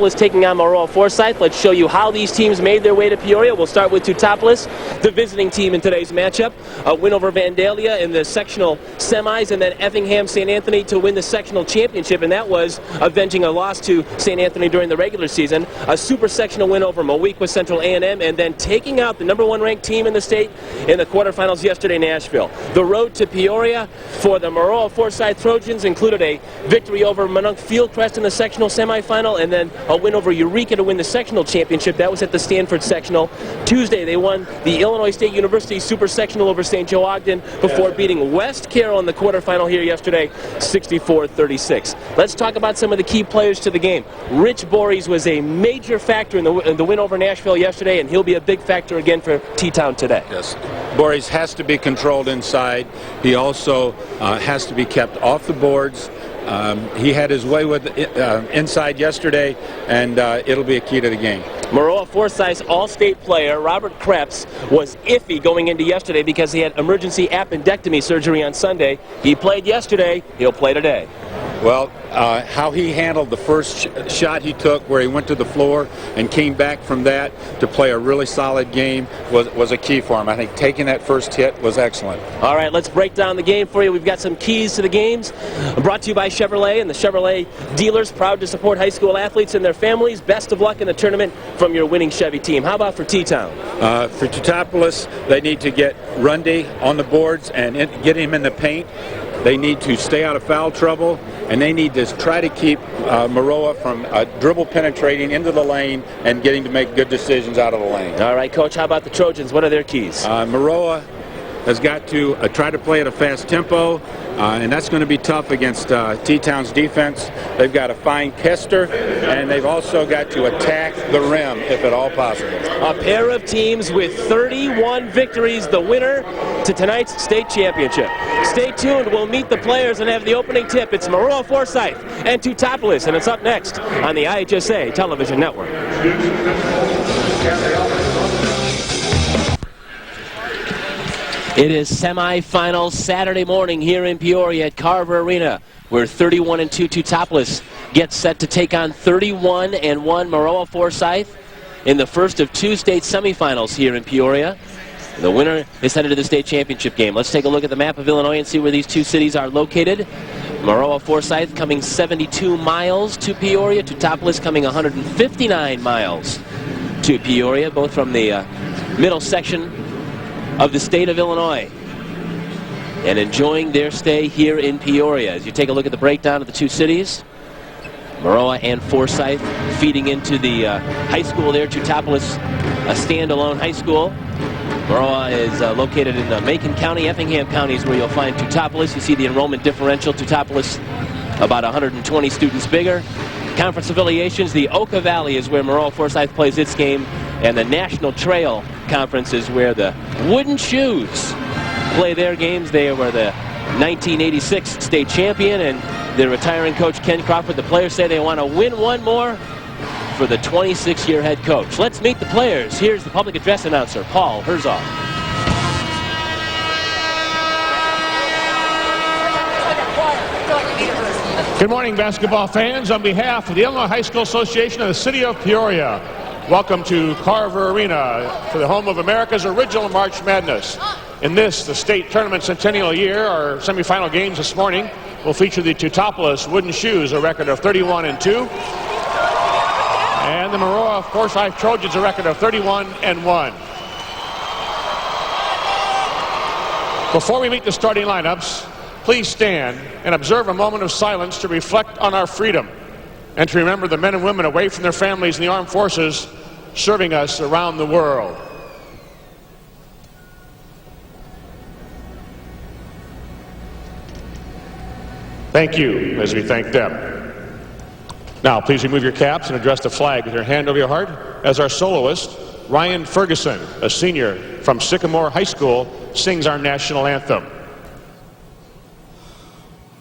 Teutopolis taking on Maroa-Forsyth. Let's show you how these teams made their way to Peoria. We'll start with Teutopolis, the visiting team in today's matchup. A win over Vandalia in the sectional semis, and then Effingham St. Anthony to win the sectional championship, and that was avenging a loss to St. Anthony during the regular season. A super sectional win over Moweaqua Central A&M, and then taking out the #1 ranked team in the state in the quarterfinals yesterday, Nashville. The road to Peoria for the Maroa-Forsyth Trojans included a victory over Monunk Fieldcrest in the sectional semifinal, and then a win over Eureka to win the sectional championship. That was at the Stanford sectional. Tuesday, they won the Illinois State University super sectional over St. Joe Ogden before beating West Carroll in the quarterfinal here yesterday, 64-36. Let's talk about some of the key players to the game. Rich Borys was a major factor in the win over Nashville yesterday, and he'll be a big factor again for T-Town today. Yes. Borys has to be controlled inside. He also has to be kept off the boards. He had his way with inside yesterday, and it'll be a key to the game. Maroa-Forsyth's all-state player, Robert Krebs, was iffy going into yesterday because he had emergency appendectomy surgery on Sunday. He played yesterday. He'll play today. Well, how he handled the first shot he took where he went to the floor and came back from that to play a really solid game was a key for him. I think taking that first hit was excellent. All right, let's break down the game for you. We've got some keys to the games brought to you by Chevrolet and the Chevrolet dealers, proud to support high school athletes and their families. Best of luck in the tournament from your winning Chevy team. How about for T-Town? For Teutopolis, they need to get Rundy on the boards and get him in the paint. They need to stay out of foul trouble, and they need to try to keep Maroa from dribble penetrating into the lane and getting to make good decisions out of the lane. All right, Coach, how about the Trojans? What are their keys? Maroa has got to try to play at a fast tempo, and that's going to be tough against T-Town's defense. They've got to find Kester, and they've also got to attack the rim if at all possible. A pair of teams with 31 victories, the winner to tonight's state championship. Stay tuned. We'll meet the players and have the opening tip. It's Maroa-Forsyth and Teutopolis, and it's up next on the IHSA Television Network. It is semifinals Saturday morning here in Peoria at Carver Arena, where 31-2 Teutopolis gets set to take on 31-1 Maroa-Forsyth in the first of two state semifinals here in Peoria. The winner is headed to the state championship game. Let's take a look at the map of Illinois and see where these two cities are located. Maroa-Forsyth coming 72 miles to Peoria. Teutopolis coming 159 miles to Peoria, both from the middle section of the state of Illinois, and enjoying their stay here in Peoria. As you take a look at the breakdown of the two cities, Maroa and Forsyth feeding into the high school there. Teutopolis, a standalone high school. Maroa is located in Macon County. Effingham County is where you'll find Teutopolis. You see the enrollment differential. Teutopolis about 120 students bigger. Conference affiliations, the Oka Valley is where Maroa-Forsyth plays its game, and the National Trail Conference is where the Wooden Shoes play their games. They were the 1986 state champion, and their retiring coach Ken Crawford. The players say they want to win one more for the 26-year head coach. Let's meet the players. Here's the public address announcer, Paul Herzog. Good morning, basketball fans. On behalf of the Illinois High School Association of the City of Peoria, welcome to Carver Arena, for the home of America's original March Madness. In this, the state tournament centennial year, our semifinal games this morning will feature the Teutopolis Wooden Shoes, a record of 31-2, and the Maroa-Forsyth Trojans, a record of 31-1. Before we meet the starting lineups, please stand and observe a moment of silence to reflect on our freedom and to remember the men and women away from their families in the armed forces serving us around the world. Thank you as we thank them. Now, please remove your caps and address the flag with your hand over your heart as our soloist, Ryan Ferguson, a senior from Sycamore High School, sings our national anthem.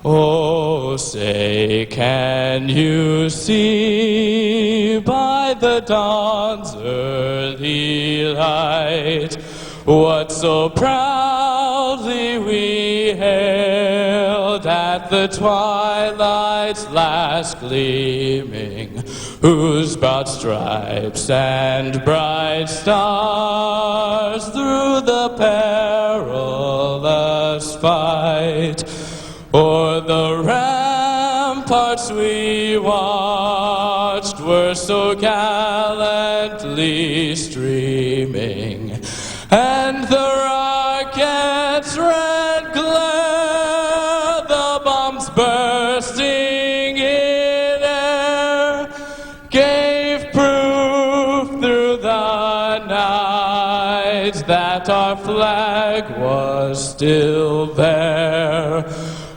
Oh, say, can you see by the dawn's early light what so proudly we hailed at the twilight's last gleaming, whose broad stripes and bright stars through the perilous fight o'er the ramparts we watched were so gallantly streaming, and the rocket's red glare, the bombs bursting in air, gave proof through the night that our flag was still there.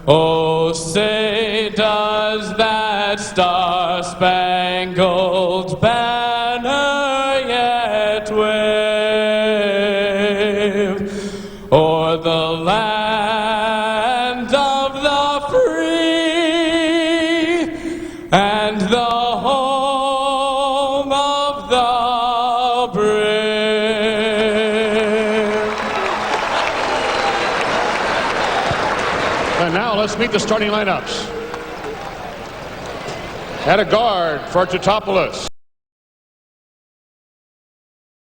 Oh, say does that star-spangled banner yet wave o'er the land of the free and the home of the brave? And now let's meet the starting lineups. At a guard for Teutopolis,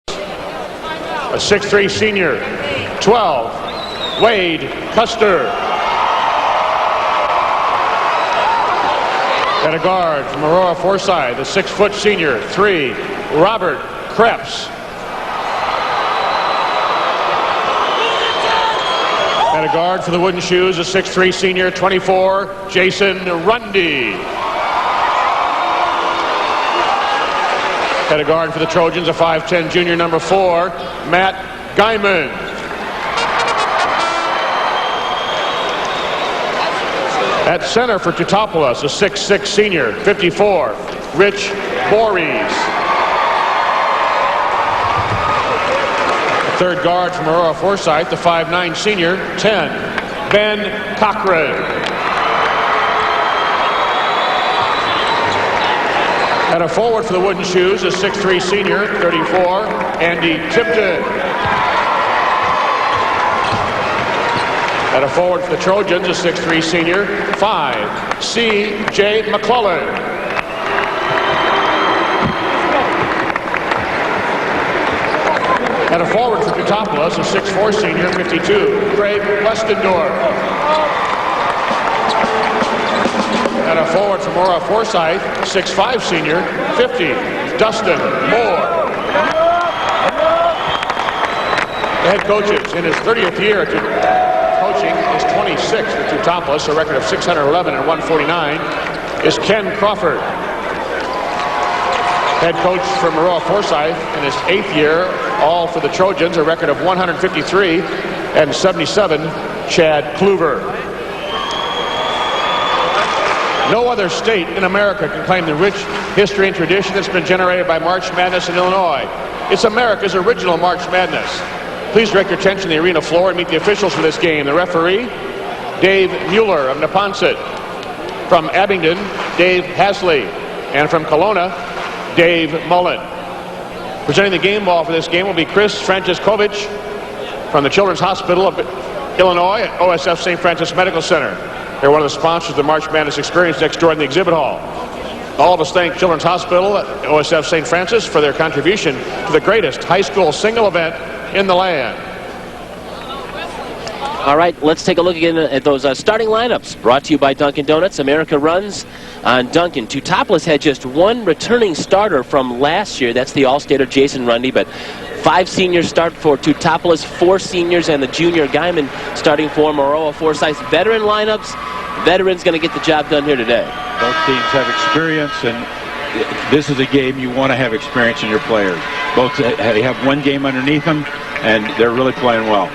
a 6'3" senior, 12, Wade Custer. At a guard from Maroa-Forsyth, a 6' senior, 3, Robert Krebs. At a guard for the Wooden Shoes, a 6'3" senior, 24, Jason Rundy. At a guard for the Trojans, a 5'10" junior, number 4, Matt Guyman. At center for Teutopolis, a 6'6" senior, 54, Rich Voorhees. Third guard from Maroa-Forsyth, the 5'9" senior, 10, Ben Cochran. At a forward for the Wooden Shoes, a 6'3" senior, 34, Andy Tipton. At a forward for the Trojans, a 6'3" senior, 5, C.J. McClellan. At a forward for Teutopolis, a 6'4" senior, 52, Craig Westendorf. At a forward for Maroa-Forsyth, 6'5" senior, 50, Dustin Moore. The head coaches in his 30th year coaching is 26 for Teutopolis, a record of 611 and 149, is Ken Crawford. Head coach for Maroa-Forsyth in his 8th year, all for the Trojans, a record of 153 and 77, Chad Kluver. No other state in America can claim the rich history and tradition that's been generated by March Madness in Illinois. It's America's original March Madness. Please direct your attention to the arena floor and meet the officials for this game. The referee, Dave Mueller of Neponset. From Abingdon, Dave Hasley. And from Kelowna, Dave Mullen. Presenting the game ball for this game will be Chris Franciszkowicz from the Children's Hospital of Illinois at OSF St. Francis Medical Center. They're one of the sponsors of the March Madness experience next door in the exhibit hall. All of us thank Children's Hospital at OSF St. Francis for their contribution to the greatest high school single event in the land. All right, let's take a look again at those starting lineups. Brought to you by Dunkin' Donuts. America runs on Dunkin'. Teutopolis had just one returning starter from last year. That's the All-Stater Jason Rundy, but 5 seniors start for Teutopolis, 4 seniors, and the junior Guyman starting for Maroa-Forsyth. Veteran lineups. Veterans going to get the job done here today. Both teams have experience, and this is a game you want to have experience in your players. Both they have one game underneath them, and they're really playing well.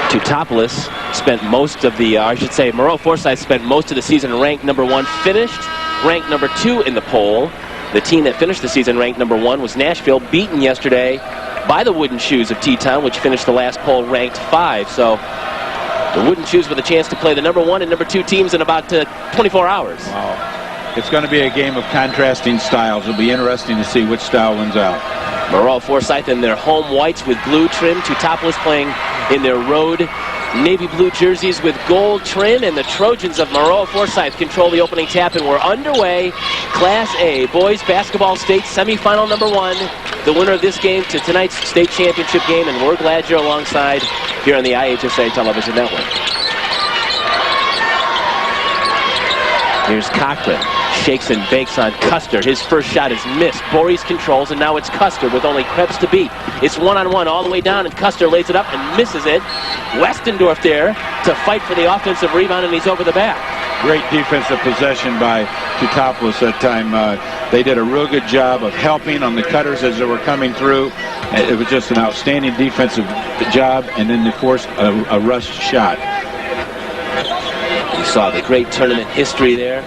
Teutopolis spent most of the, Maroa-Forsyth spent most of the season ranked number 1, finished ranked number 2 in the poll. The team that finished the season ranked number 1 was Nashville, beaten yesterday by the Wooden Shoes of T-Town, which finished the last poll ranked 5. So the Wooden Shoes with a chance to play the number 1 and number 2 teams in about 24 hours. Wow. It's going to be a game of contrasting styles. It'll be interesting to see which style wins out. Maroa-Forsyth in their home whites with blue trim. Teutopolis playing in their road navy blue jerseys with gold trim, and the Trojans of Maroa-Forsyth control the opening tap, and we're underway. Class A Boys Basketball State Semifinal number 1. The winner of this game to tonight's state championship game, and we're glad you're alongside here on the IHSA Television Network. Here's Cochran. Shakes and bakes on Custer. His first shot is missed. Boris controls, and now it's Custer with only Krebs to beat. It's one-on-one all the way down, and Custer lays it up and misses it. Westendorf there to fight for the offensive rebound, and he's over the back. Great defensive possession by Teutopolis that time. They did a real good job of helping on the cutters as they were coming through. It was just an outstanding defensive job, and then, of course, a rush shot. You saw the great tournament history there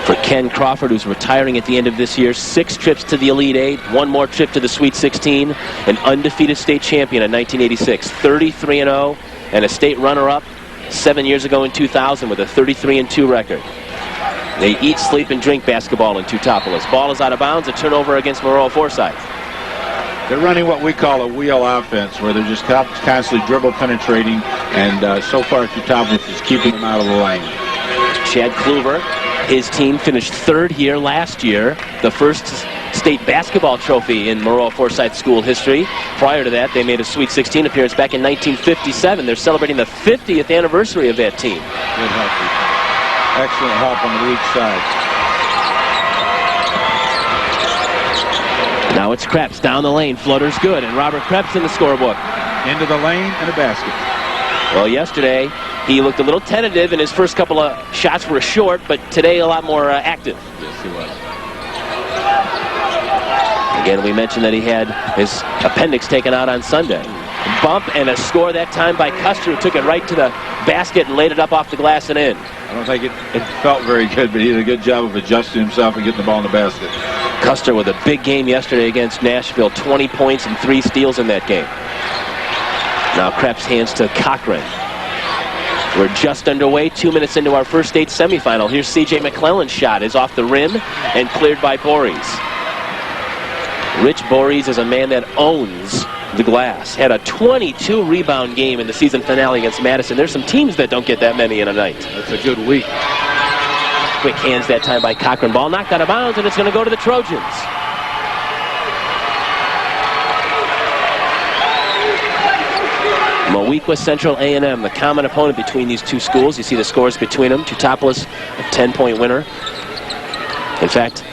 for Ken Crawford, who's retiring at the end of this year. 6 trips to the Elite 8, 1 more trip to the Sweet 16, an undefeated state champion in 1986, 33-0, and a state runner-up 7 years ago in 2000 with a 33-2 record. They eat, sleep, and drink basketball in Teutopolis. Ball is out of bounds, a turnover against Maroa-Forsyth. They're running what we call a wheel offense, where they're just constantly dribble penetrating, and so far Teutopolis is keeping them out of the lane. Chad Kluver, his team finished 3rd here last year, the first state basketball trophy in Maroa-Forsyth school history. Prior to that, they made a Sweet 16 appearance back in 1957. They're celebrating the 50th anniversary of that team. Good help. Excellent help on the weak side. Now it's Krebs down the lane. Floater's good, and Robert Krebs in the scorebook. Into the lane and a basket. Well, yesterday he looked a little tentative, and his first couple of shots were short, but today a lot more active. Yes, he was. Again, we mentioned that he had his appendix taken out on Sunday. Bump and a score that time by Custer, who took it right to the basket and laid it up off the glass and in. I don't think it felt very good, but he did a good job of adjusting himself and getting the ball in the basket. Custer with a big game yesterday against Nashville, 20 points and 3 steals in that game. Now Krebs hands to Cochran. We're just underway, 2 minutes into our first state semifinal. Here's C.J. McClellan's shot is off the rim and cleared by Boris. Rich Boris is a man that owns the glass. Had a 22 rebound game in the season finale against Madison. There's some teams that don't get that many in a night. That's a good week. Quick hands that time by Cochran. Ball knocked out of bounds, and it's going to go to the Trojans. Moweaqua Central A&M, the common opponent between these two schools. You see the scores between them. Teutopolis, a 10-point winner. In fact,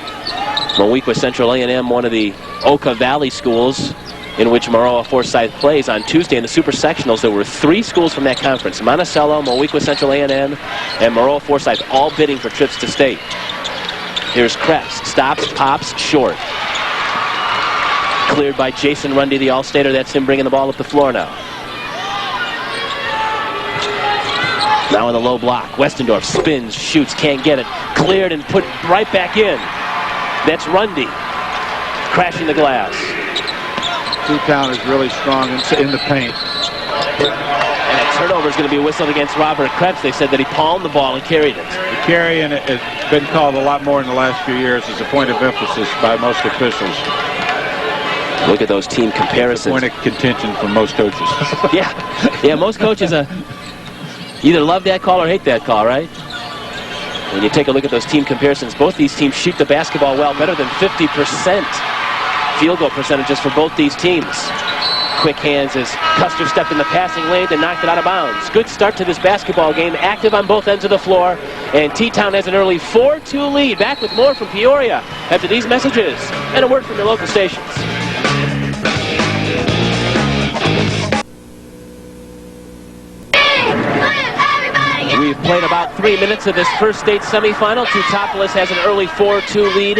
Moweaqua Central A&M, one of the Oka Valley schools in which Maroa-Forsyth plays on Tuesday in the Super Sectionals. There were 3 schools from that conference: Monticello, Moweaqua Central A&M, and Maroa-Forsyth, all bidding for trips to state. Here's Krebs. Stops, pops, short. Cleared by Jason Rundy, the All-Stater. That's him bringing the ball up the floor now. Now in the low block. Westendorf spins, shoots, can't get it. Cleared and put right back in. That's Rundy. Crashing the glass. Two-town is really strong in the paint. And a turnover is going to be whistled against Robert Krebs. They said that he palmed the ball and carried it. The carry, and it has been called a lot more in the last few years as a point of emphasis by most officials. Look at those team comparisons. Point of contention for most coaches. Yeah, most coaches either love that call or hate that call, right? When you take a look at those team comparisons, both these teams shoot the basketball well, better than 50% field goal percentages for both these teams. Quick hands as Custer stepped in the passing lane and knocked it out of bounds. Good start to this basketball game, active on both ends of the floor, and T-Town has an early 4-2 lead. Back with more from Peoria after these messages and a word from your local stations. We've played about 3 minutes of this first state semifinal. Teutopolis has an early 4-2 lead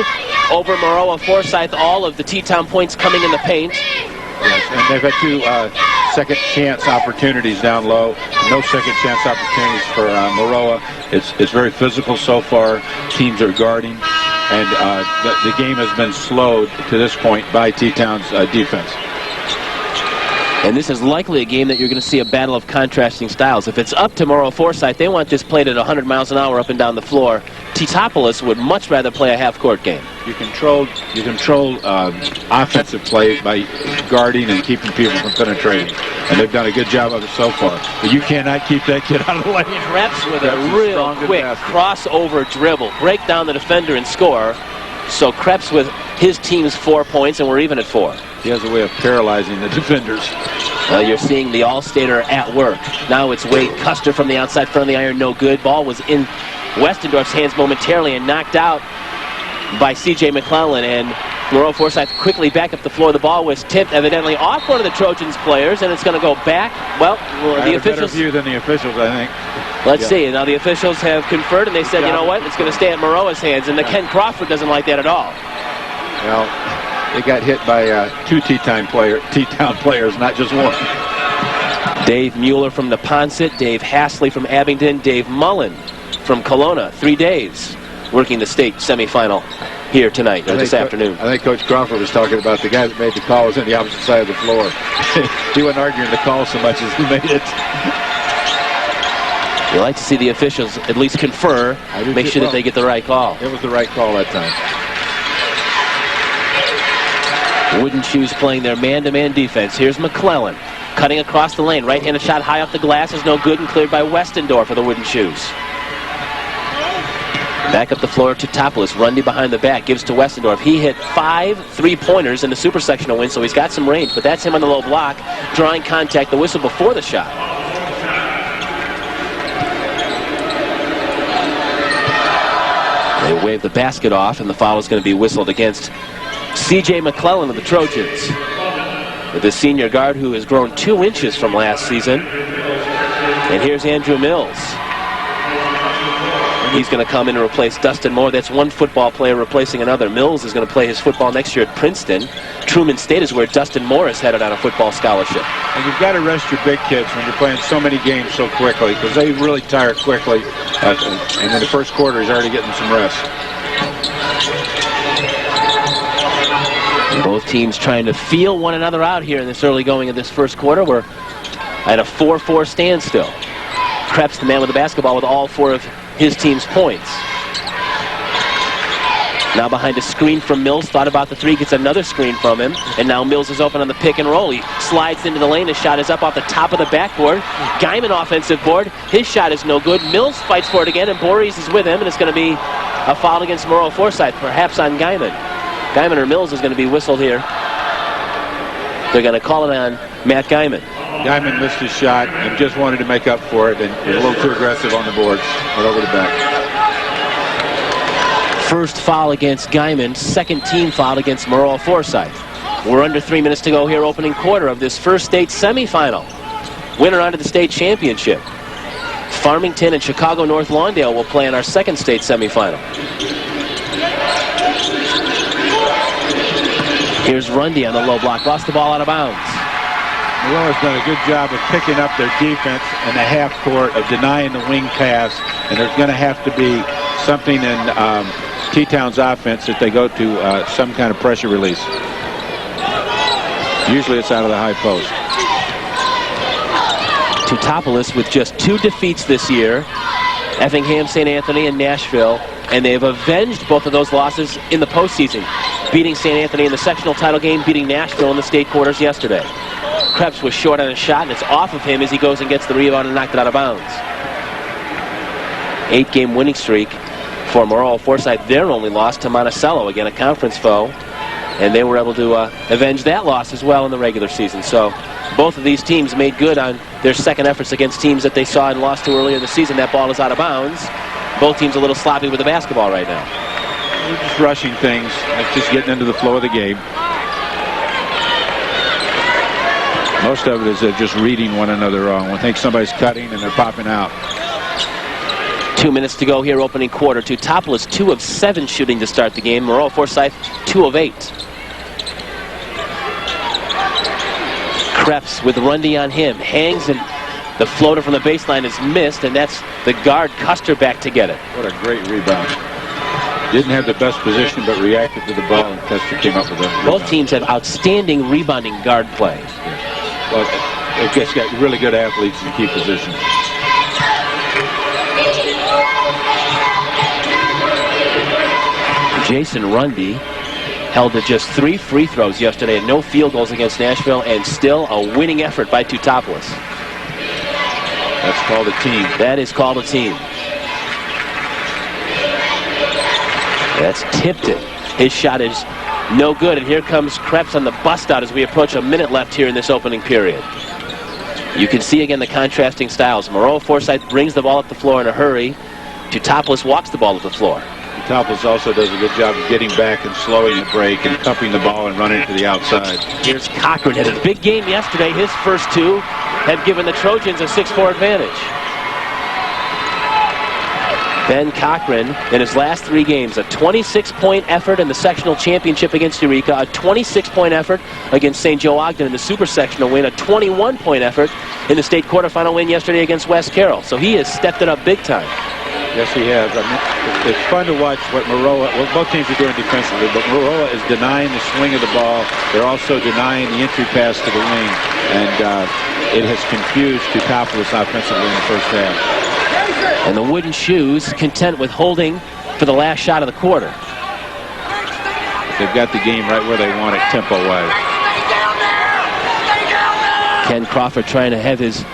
over Maroa-Forsyth. All of the T-Town points coming in the paint. Yes, and they've had 2 second chance opportunities down low. No second chance opportunities for Maroa. It's very physical so far. Teams are guarding, and the game has been slowed to this point by T-Town's defense. And this is likely a game that you're going to see a battle of contrasting styles. If it's up to Maroa-Forsyth, they want this played at 100 miles an hour up and down the floor. Teutopolis would much rather play a half-court game. You control offensive play by guarding and keeping people from penetrating. And they've done a good job of it so far. But you cannot keep that kid out of the lane. Krebs with a real quick crossover dribble. Break down the defender and score. So Krebs with his team's 4 points, and we're even at 4. He has a way of paralyzing the defenders. You're seeing the All-Stater at work. Now it's Wade Custer from the outside front of the iron, no good. Ball was in Westendorf's hands momentarily and knocked out by C.J. McClellan. And Maroa-Forsyth quickly back up the floor. The ball was tipped evidently off one of the Trojans players, and it's going to go back. Well, the officials... better view than the officials, I think. Let's see. Now the officials have conferred, and they said, you know what, it's going to stay at Maroa's hands. And the Ken Crawford doesn't like that at all. Well, they got hit by 2 T-Town players, not just one. Dave Mueller from Neponset, Dave Hasley from Abingdon, Dave Mullen from Kelowna. 3 days working the state semifinal here tonight, or this afternoon. I think Coach Crawford was talking about the guy that made the call was on the opposite side of the floor. He wasn't arguing the call so much as he made it. You like to see the officials at least confer, make sure that they get the right call. It was the right call that time. Wooden Shoes playing their man-to-man defense. Here's McClellan cutting across the lane. Right-handed shot high off the glass is no good and cleared by Westendorf for the Wooden Shoes. Back up the floor to Teutopolis. Rundy behind the back gives to Westendorf. He hit 5 3-pointers in the super sectional win, so he's got some range, but that's him on the low block, drawing contact, the whistle before the shot. They wave the basket off, and the foul is going to be whistled against C.J. McClellan of the Trojans. With the senior guard who has grown 2 inches from last season. And here's Andrew Mills. He's going to come in and replace Dustin Moore. That's one football player replacing another. Mills is going to play his football next year at Princeton. Truman State is where Dustin Moore is headed on a football scholarship. And you've got to rest your big kids when you're playing so many games so quickly, because they really tire quickly. And in the first quarter, he's already getting some rest. Both teams trying to feel one another out here in this early going of this first quarter. We're at a 4-4 standstill. Krebs, the man with the basketball, with all 4 of his team's points. Now behind a screen from Mills, thought about the 3, gets another screen from him, and now Mills is open on the pick and roll. He slides into the lane, his shot is up off the top of the backboard. Guyman offensive board, his shot is no good. Mills fights for it again, and Boris is with him, and it's going to be a foul against Maroa-Forsyth, perhaps on Guyman. Guyman or Mills is going to be whistled here. They're going to call it on Matt Guyman. Guyman missed his shot and just wanted to make up for it, and was a little too aggressive on the boards. Went over the back. First foul against Guyman, second team foul against Maroa-Forsyth. We're under 3 minutes to go here, opening quarter of this first state semifinal. Winner onto the state championship. Farmington and Chicago North Lawndale will play in our second state semifinal. Here's Rundy on the low block, lost the ball out of bounds. Maroa's done a good job of picking up their defense in the half court, of denying the wing pass, and there's going to have to be something in T-Town's offense that they go to some kind of pressure release. Usually it's out of the high post. Teutopolis with just 2 defeats this year, Effingham, St. Anthony, and Nashville, and they've avenged both of those losses in the postseason, beating St. Anthony in the sectional title game, beating Nashville in the state quarters yesterday. Krebs was short on a shot, and it's off of him as he goes and gets the rebound and knocked it out of bounds. 8-game winning streak for Maroa-Forsyth. Their only loss to Monticello, again a conference foe, and they were able to avenge that loss as well in the regular season. So both of these teams made good on their second efforts against teams that they saw and lost to earlier this season. That ball is out of bounds. Both teams a little sloppy with the basketball right now. They're just rushing things, just getting into the flow of the game. Most of it is just reading one another wrong. I think somebody's cutting and they're popping out. 2 minutes to go here, opening quarter. Teutopolis 2 of 7 shooting to start the game. Maroa-Forsyth 2 of 8. Krebs with Rundy on him. Hangs, and the floater from the baseline is missed, and that's the guard Custer back to get it. What a great rebound. Didn't have the best position, but reacted to the ball, and Custer came up with it. Both teams have outstanding rebounding guard play. Well, they've just got really good athletes in key positions. Jason Rundy held to just 3 free throws yesterday and no field goals against Nashville, and still a winning effort by Teutopolis. That's called a team. That is called a team. That's tipped it. His shot is no good, and here comes Krebs on the bust out as we approach a minute left here in this opening period. You can see again the contrasting styles. Maroa-Forsyth brings the ball up the floor in a hurry. Teutopolis walks the ball up the floor. Teutopolis also does a good job of getting back and slowing the break and cupping the ball and running to the outside. Here's Cochran. Had a big game yesterday. His first 2 have given the Trojans a 6-4 advantage. Ben Cochran, in his last 3 games, a 26-point effort in the sectional championship against Eureka, a 26-point effort against St. Joe Ogden in the super sectional win, a 21-point effort in the state quarterfinal win yesterday against West Carroll. So he has stepped it up big time. Yes, he has. I mean, it's fun to watch what both teams are doing defensively, but Maroa is denying the swing of the ball. They're also denying the entry pass to the wing, and it has confused Teutopolis offensively in the first half. And the Wooden Shoes content with holding for the last shot of the quarter. They've got the game right where they want it tempo-wise. Ken Crawford trying to have his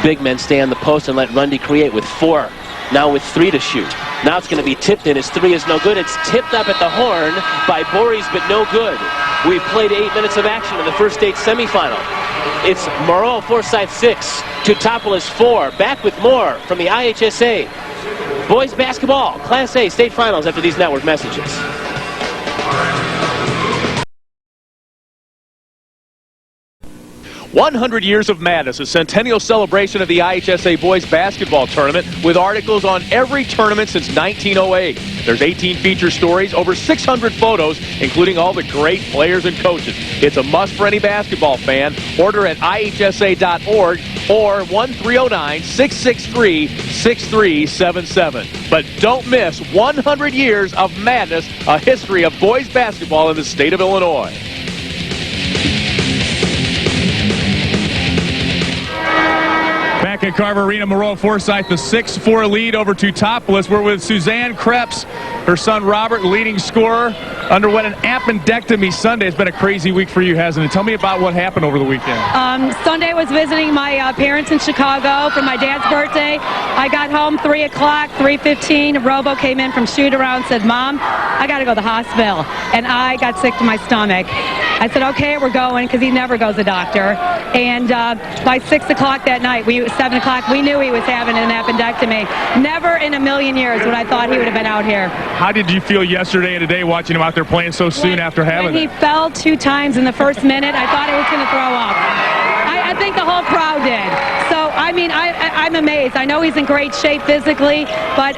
big men stay on the post and let Rundy create with 4. Now with 3 to shoot. Now it's going to be tipped in. His 3 is no good. It's tipped up at the horn by Boris, but no good. We've played 8 minutes of action in the first state semifinal. It's Maroa-Forsyth 6, Teutopolis 4. Back with more from the IHSA Boys Basketball Class A State Finals after these network messages. 100 Years of Madness, a centennial celebration of the IHSA Boys Basketball Tournament with articles on every tournament since 1908. There's 18 feature stories, over 600 photos, including all the great players and coaches. It's a must for any basketball fan. Order at ihsa.org or 1-309-663-6377. But don't miss 100 Years of Madness, a history of boys basketball in the state of Illinois. Back at Carver Arena, Maroa-Forsyth, the 6-4 lead over Teutopolis. We're with Suzanne Krebs, her son Robert, leading scorer, underwent an appendectomy Sunday. It's been a crazy week for you, hasn't it? Tell me about what happened over the weekend. Sunday was visiting my parents in Chicago for my dad's birthday. I got home 3 o'clock, 3:15. Robo came in from shoot around and said, Mom, I got to go to the hospital. And I got sick to my stomach. I said, okay, we're going, because he never goes to the doctor. And by 6 o'clock that night, 7 o'clock, we knew he was having an appendectomy. Never in a million years would I thought he would have been out here. How did you feel yesterday and today watching him out there playing so soon after having When he fell 2 times in the first minute, I thought he was going to throw up. I think the whole crowd did. So, I mean, I'm amazed. I know he's in great shape physically, but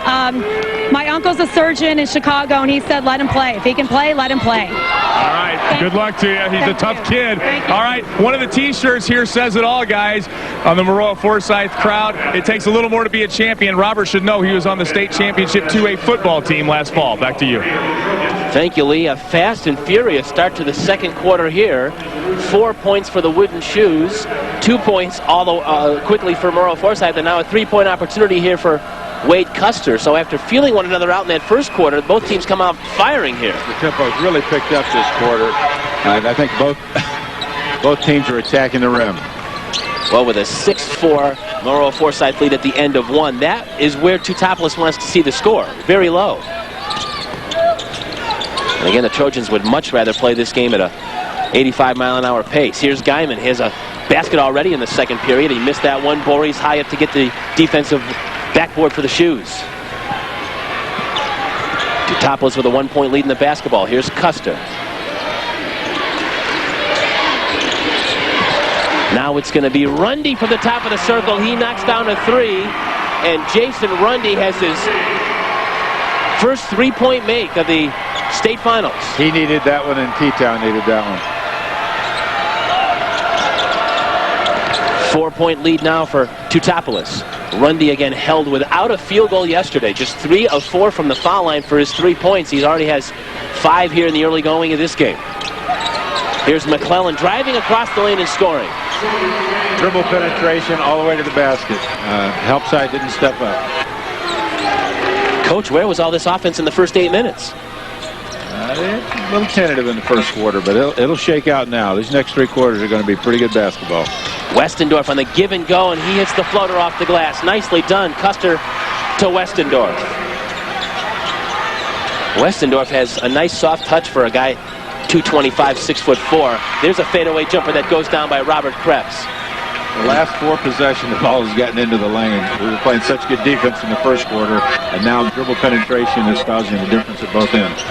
my uncle's a surgeon in Chicago, and he said let him play. If he can play, let him play. All right. Good luck to you. He's a tough kid. All right. One of the T-shirts here says it all, guys, on the Maroa-Forsyth crowd. It takes a little more to be a champion. Robert should know he was on the state championship 2A football team last fall. Back to you. Thank you, Lee. A fast and furious start to the second quarter here. 4 points for the Wooden Shoes. 2 points quickly for Maroa-Forsyth, and now a 3-point opportunity here for Wade Custer. So after feeling one another out in that first quarter, both teams come out firing here. The tempo's really picked up this quarter, and I think both teams are attacking the rim. Well, with a 6-4 Maroa-Forsyth lead at the end of 1, that is where Teutopolis wants to see the score. Very low. And again, the Trojans would much rather play this game at a 85-mile-an-hour pace. Here's Guyman. He has a basket already in the second period. He missed that one. Boris high up to get the defensive backboard for the Shoes. Teutopolis with a 1-point lead in the basketball. Here's Custer. Now it's going to be Rundy from the top of the circle. He knocks down a 3, and Jason Rundy has his first 3-point make of the state finals. He needed that one, and T-Town needed that one. 4-point lead now for Teutopolis. Rundy again held without a field goal yesterday. Just 3 of 4 from the foul line for his 3 points. He already has 5 here in the early going of this game. Here's McClellan driving across the lane and scoring. Dribble penetration all the way to the basket. Help side didn't step up. Coach, where was all this offense in the first 8 minutes? A little tentative in the first quarter, but it'll shake out now. These next 3 quarters are going to be pretty good basketball. Westendorf on the give and go, and he hits the floater off the glass. Nicely done. Custer to Westendorf. Westendorf has a nice soft touch for a guy 225, 6'4". There's a fadeaway jumper that goes down by Robert Krebs. The last 4 possessions, the ball has gotten into the lane. We were playing such good defense in the first quarter, and now dribble penetration is causing the difference at both ends.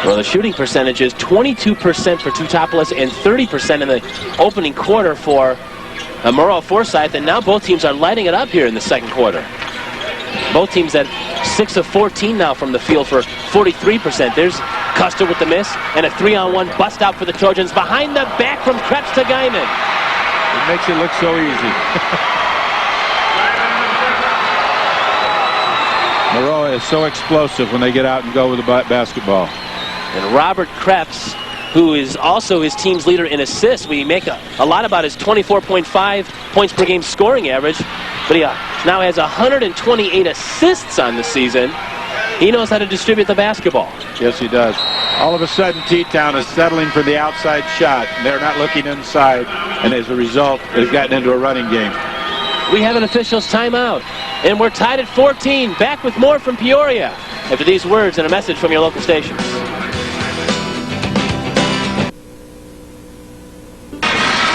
Well, the shooting percentage is 22% for Teutopolis and 30% in the opening quarter for Maroa-Forsyth, and now both teams are lighting it up here in the second quarter. Both teams at 6 of 14 now from the field for 43%. There's Custer with the miss, and a 3-on-1 bust out for the Trojans. Behind the back from Krebs to Guyman. It makes it look so easy. Maroa is so explosive when they get out and go with the basketball. And Robert Krebs, who is also his team's leader in assists. We make a lot about his 24.5 points per game scoring average, but he now has 128 assists on the season. He knows how to distribute the basketball. Yes, he does. All of a sudden, T-Town is settling for the outside shot. They're not looking inside, and as a result, they've gotten into a running game. We have an official's timeout, and we're tied at 14. Back with more from Peoria after these words and a message from your local stations.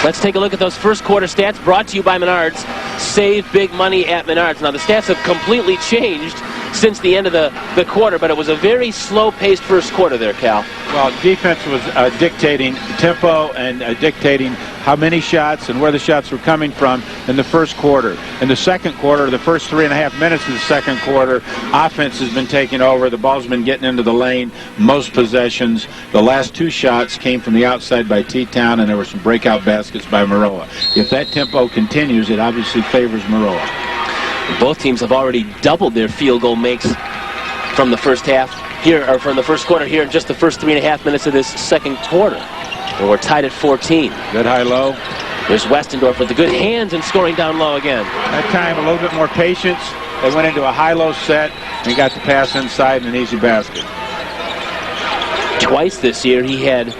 Let's take a look at those first quarter stats brought to you by Menards. Save big money at Menards. Now, the stats have completely changed since the end of the quarter, but it was a very slow-paced first quarter there, Cal. Well, defense was dictating tempo and dictating how many shots and where the shots were coming from in the first quarter. In the second quarter, the first 3.5 minutes of the second quarter, offense has been taking over. The ball's been getting into the lane, most possessions. The last 2 shots came from the outside by T-Town, and there were some breakout baskets by Maroa. If that tempo continues, it obviously favors Maroa. Both teams have already doubled their field goal makes from the first half here, or from the first quarter here in just the first 3.5 minutes of this second quarter. We're tied at 14. Good high-low. There's Westendorf with the good hands and scoring down low again. That time, a little bit more patience. They went into a high-low set and got the pass inside and an easy basket. Twice this year, he had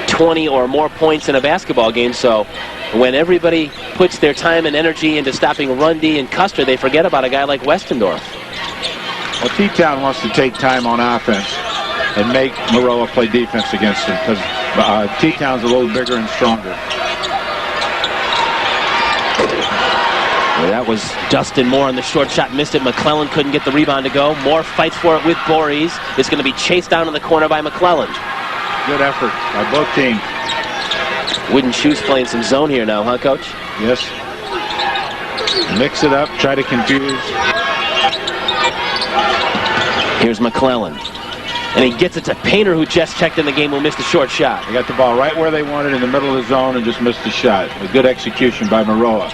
20 or more points in a basketball game, so when everybody puts their time and energy into stopping Rundy and Custer, they forget about a guy like Westendorf. Well, T-Town wants to take time on offense and make Maroa play defense against him because T-Town's a little bigger and stronger. Well, that was Dustin Moore on the short shot, missed it. McClellan couldn't get the rebound to go. Moore fights for it with Voorhees. It's going to be chased down in the corner by McClellan. Good effort by both teams. Wooden Shoes playing some zone here now, huh, Coach? Yes. Mix it up, try to confuse. Here's McClellan. And he gets it to Painter, who just checked in the game, who missed the short shot. They got the ball right where they wanted in the middle of the zone and just missed the shot. A good execution by Maroa.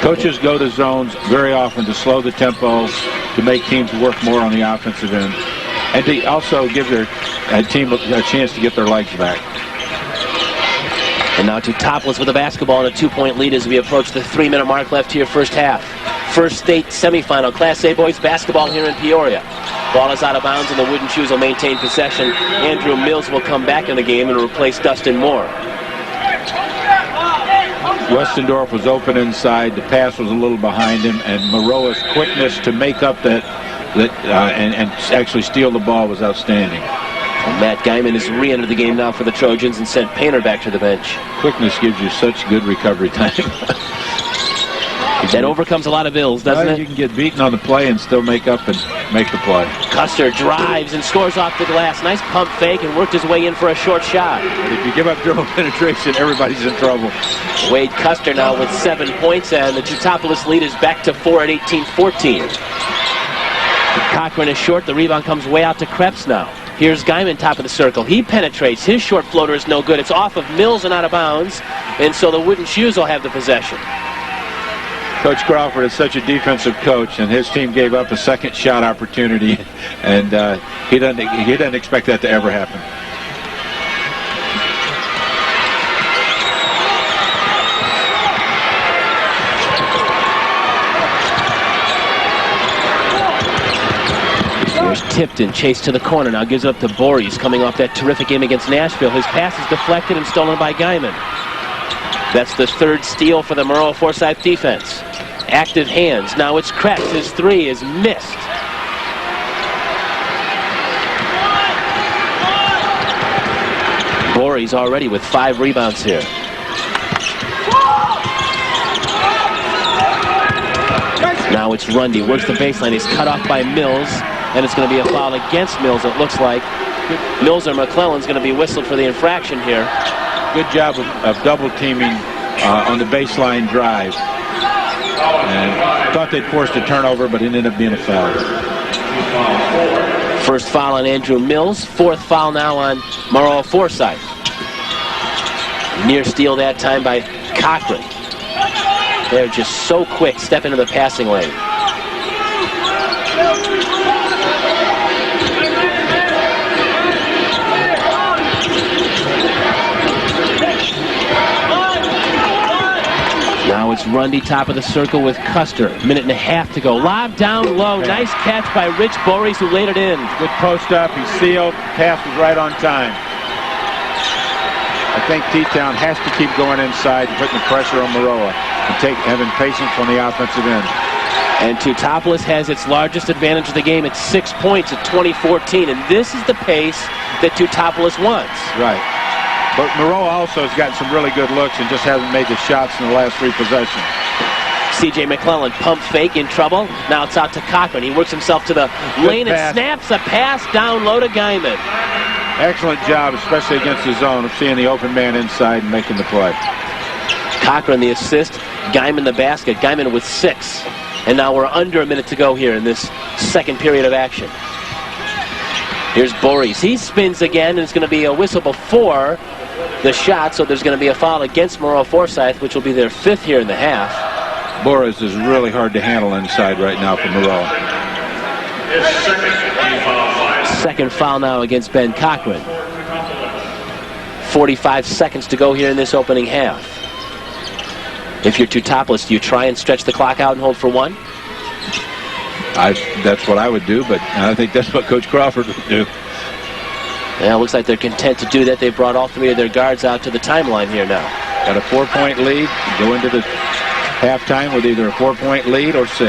Coaches go to zones very often to slow the tempo, to make teams work more on the offensive end, and to also give their team a chance to get their legs back. And now Teutopolis with a basketball and a 2-point lead as we approach the 3-minute mark left here first half. First state semifinal, Class A boys basketball here in Peoria. Ball is out of bounds and the Wooden Shoes will maintain possession. Andrew Mills will come back in the game and replace Dustin Moore. Westendorf was open inside. The pass was a little behind him, and Maroa's quickness to make up and actually steal the ball was outstanding. And Matt Guyman has re-entered the game now for the Trojans and sent Painter back to the bench. Quickness gives you such good recovery time. That overcomes a lot of ills, doesn't it? You can get beaten on the play and still make up and make the play. Custer drives and scores off the glass. Nice pump fake and worked his way in for a short shot. If you give up dribble penetration, everybody's in trouble. Wade Custer now with 7 points, and the Teutopolis lead is back to 4 at 18-14. Cochran is short. The rebound comes way out to Krebs now. Here's Guyman, top of the circle. He penetrates. His short floater is no good. It's off of Mills and out of bounds, and so the Wooden Shoes will have the possession. Coach Crawford is such a defensive coach, and his team gave up a second shot opportunity, and he doesn't expect that to ever happen. There's Tipton, chased to the corner, now gives it up to Boris, coming off that terrific game against Nashville. His pass is deflected and stolen by Guyman. That's the third steal for the Maroa-Forsyth defense. Active hands, now it's Kretz. His three is missed. Boris already with 5 rebounds here. Now it's Rundy, works the baseline, he's cut off by Mills, and it's going to be a foul against Mills, it looks like. Mills or McClellan's going to be whistled for the infraction here. Good job of double teaming on the baseline drive. And thought they'd forced a turnover, but it ended up being a foul. First foul on Andrew Mills, 4th foul now on Maroa-Forsyth. Near steal that time by Cochran. They're just so quick, step into the passing lane. Now it's Rundy, top of the circle with Custer. Minute and a half to go. Lob down low. Nice catch by Rich Boris, who laid it in. Good post up. He's sealed. Pass was right on time. I think T-Town has to keep going inside and putting the pressure on Maroa and having patience on the offensive end. And Teutopolis has its largest advantage of the game at 6 points at 20-14. And this is the pace that Teutopolis wants. Right. But Maroa also has gotten some really good looks and just hasn't made the shots in the last 3 possessions. C.J. McClellan, pump fake in trouble. Now it's out to Cochran. He works himself to the lane and snaps a pass down low to Guyman. Excellent job, especially against the zone, of seeing the open man inside and making the play. Cochran the assist, Guyman the basket. Guyman with 6. And now we're under a minute to go here in this second period of action. Here's Boris. He spins again, and it's going to be a whistle before the shot, so there's going to be a foul against Maroa-Forsyth, which will be their 5th here in the half. Boris is really hard to handle inside right now for Maroa. Second foul now against Ben Cochran. 45 seconds to go here in this opening half. If you're Teutopolis, do you try and stretch the clock out and hold for 1? That's what I would do, but I think that's what Coach Crawford would do. Yeah, it looks like they're content to do that. They've brought all 3 of their guards out to the timeline here now. Got a 4-point lead. Go into the halftime with either a 4-point lead or 6.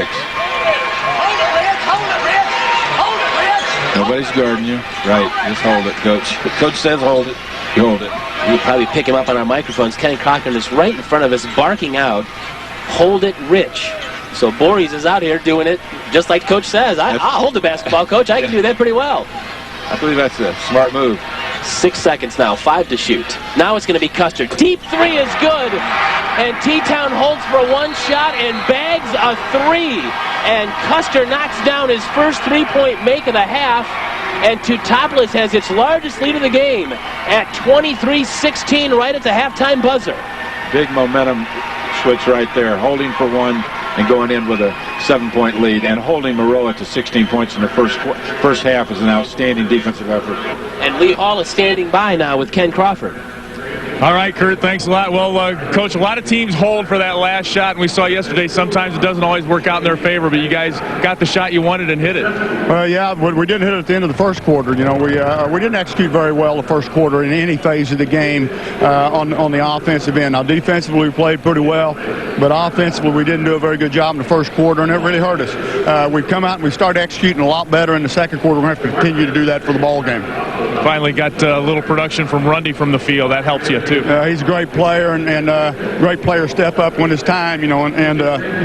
Nobody's guarding you. Right, just hold it, Coach. Coach says hold it. You hold it. We'll probably pick him up on our microphones. Ken Cochran is right in front of us, barking out, "Hold it, Rich." So Boris is out here doing it just like Coach says. I'll hold the basketball, Coach. I can do that pretty well. I believe that's a smart move. 6 seconds now, 5 to shoot. Now it's going to be Custer. Deep 3 is good. And T-Town holds for 1 shot and bags a 3. And Custer knocks down his first 3-point make of the half. And Teutopolis has its largest lead of the game at 23-16 right at the halftime buzzer. Big momentum switch right there. Holding for 1 and going in with a 7-point lead, and holding Maroa to 16 points in the first half is an outstanding defensive effort. And Lee Hall is standing by now with Ken Crawford. All right, Kurt, thanks a lot. Well, Coach, a lot of teams hold for that last shot, and we saw yesterday sometimes it doesn't always work out in their favor, but you guys got the shot you wanted and hit it. Yeah, we didn't hit it at the end of the first quarter. You know, we didn't execute very well the first quarter in any phase of the game on the offensive end. Now, defensively, we played pretty well, but offensively, we didn't do a very good job in the first quarter, and it really hurt us. We've come out and we started executing a lot better in the second quarter. We're going to have to continue to do that for the ball game. Finally got a little production from Rundy from the field. That helps you, too. He's a great player, and great player step up when it's time, you know.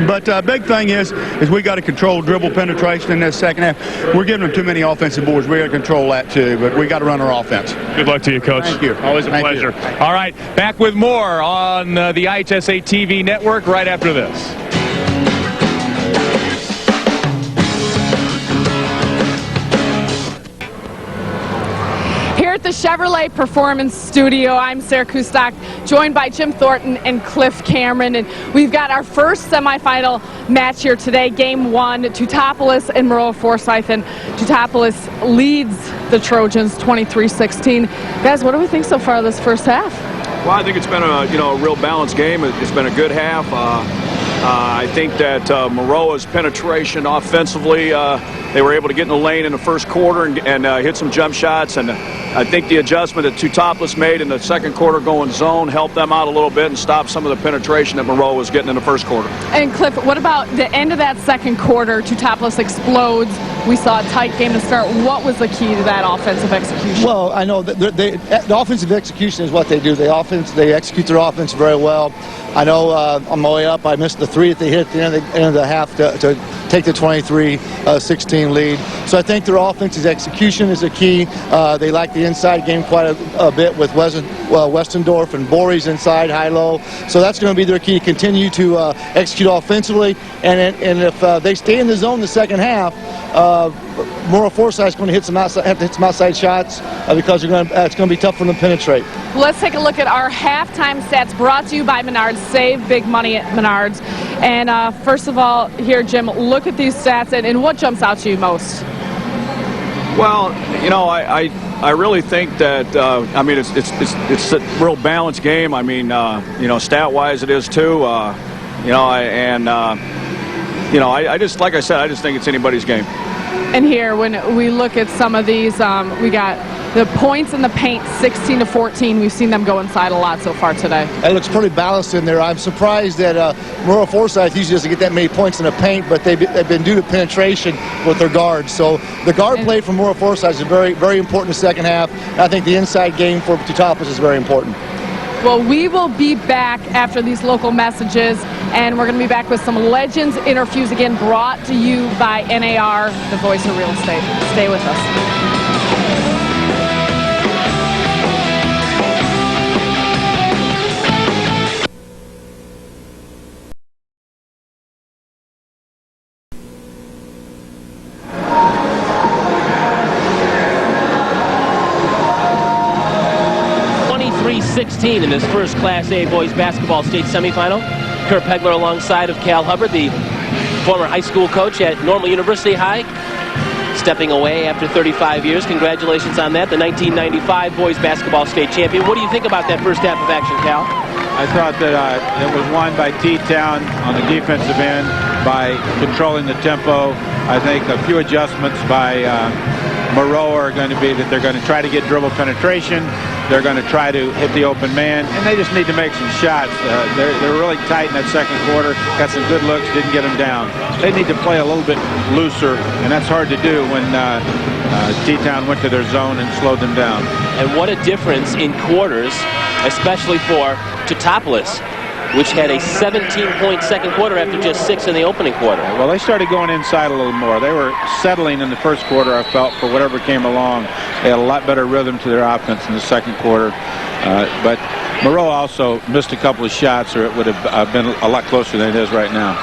But big thing is we got to control dribble penetration in this second half. We're giving them too many offensive boards. We got to control that too, but we got to run our offense. Good luck to you, Coach. Thank you. Always a pleasure. All right, back with more on the IHSA TV network right after this. At the Chevrolet Performance Studio, I'm Sarah Kustak, joined by Jim Thornton and Cliff Cameron, and we've got our first semifinal match here today, Game 1, Teutopolis and Maroa-Forsyth, and Teutopolis leads the Trojans 23-16. Guys, what do we think so far of this first half? Well, I think it's been a real balanced game. It's been a good half. I think that Maroa's penetration offensively They were able to get in the lane in the first quarter and hit some jump shots. And I think the adjustment that Teutopolis made in the second quarter going zone helped them out a little bit and stopped some of the penetration that Maroa was getting in the first quarter. And Cliff, what about the end of that second quarter? Teutopolis explodes. We saw a tight game to start. What was the key to that offensive execution? Well, I know that the offensive execution is what they do. They execute their offense very well. I know on my way up, I missed the three that they hit at the end of the half to take the 23-16 lead. So I think their offensive execution is a key. They like the inside game quite a bit with Westendorf and Borey's inside, high-low. So that's going to be their key, continue to execute offensively. And if they stay in the zone the second half, Maroa-Forsyth is going to have to hit some outside shots because it's going to be tough for them to penetrate. Let's take a look at our halftime stats brought to you by Menards. Save big money at Menards. And first of all, here, Jim, look at these stats and what jumps out to you most? Well, you know, I really think that I mean it's a real balanced game. I mean, you know, stat-wise it is too. You know, I just, like I said, I just think it's anybody's game. And here, when we look at some of these, we got the points in the paint, 16-14. We've seen them go inside a lot so far today. It looks pretty balanced in there. I'm surprised that Maroa-Forsyth usually doesn't get that many points in the paint, but they've been due to penetration with their guards. So the guard play from Maroa-Forsyth is very, very important in the second half. I think the inside game for Teutopolis is very important. Well, we will be back after these local messages, and we're going to be back with some Legends interviews again, brought to you by NAR, the voice of real estate. Stay with us. In this first Class A boys basketball state semifinal. Kurt Pegler alongside of Cal Hubbard, the former high school coach at Normal University High, stepping away after 35 years. Congratulations on that, the 1995 boys basketball state champion. What do you think about that first half of action, Cal? I thought that it was won by T-Town on the defensive end by controlling the tempo. I think a few adjustments by Maroa are going to be that they're going to try to get dribble penetration. They're going to try to hit the open man, and they just need to make some shots. They're really tight in that second quarter. Got some good looks, didn't get them down. They need to play a little bit looser, and that's hard to do when T-Town went to their zone and slowed them down. And what a difference in quarters, especially for Teutopolis, which had a 17-point second quarter after just 6 in the opening quarter. Well, they started going inside a little more. They were settling in the first quarter, I felt, for whatever came along. They had a lot better rhythm to their offense in the second quarter. But Maroa also missed a couple of shots, or it would have been a lot closer than it is right now.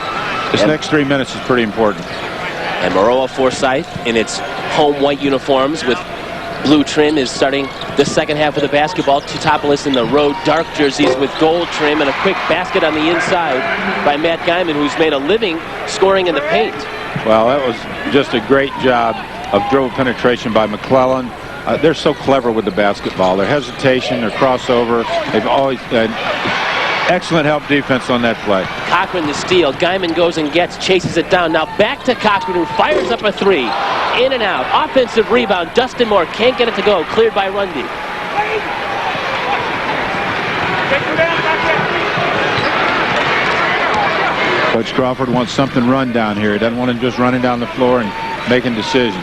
This next 3 minutes is pretty important. And Maroa-Forsyth in its home white uniforms with blue trim is starting the second half of the basketball. Teutopolis in the road dark jerseys with gold trim, and a quick basket on the inside by Matt Guyman, who's made a living scoring in the paint. Well, that was just a great job of dribble penetration by McClellan. They're so clever with the basketball. Their hesitation, their crossover, they've always excellent help defense on that play. Cochran the steal. Guyman goes and chases it down. Now back to Cochran, who fires up a three. In and out. Offensive rebound. Dustin Moore can't get it to go. Cleared by Rundy. Coach Crawford wants something run down here. He doesn't want him just running down the floor and making decisions.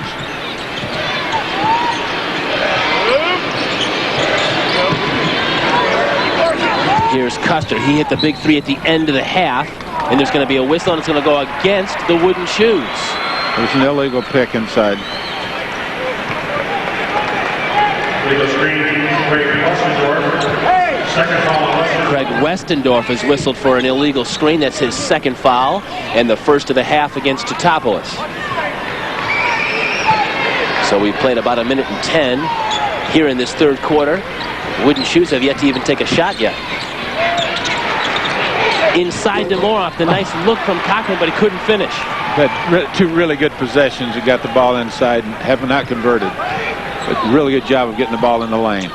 Here's Custer. He hit the big three at the end of the half, and there's going to be a whistle, and it's going to go against the Wooden Shoes. There's an illegal pick inside. Craig Westendorf has whistled for an illegal screen. That's his second foul, and the first of the half against Teutopolis. So we played about 1:10 here in this third quarter. Wooden Shoes have yet to even take a shot yet. Inside to Moroff, the nice look from Cochran, but he couldn't finish. Had two really good possessions. He got the ball inside and have not converted. But really good job of getting the ball in the lane.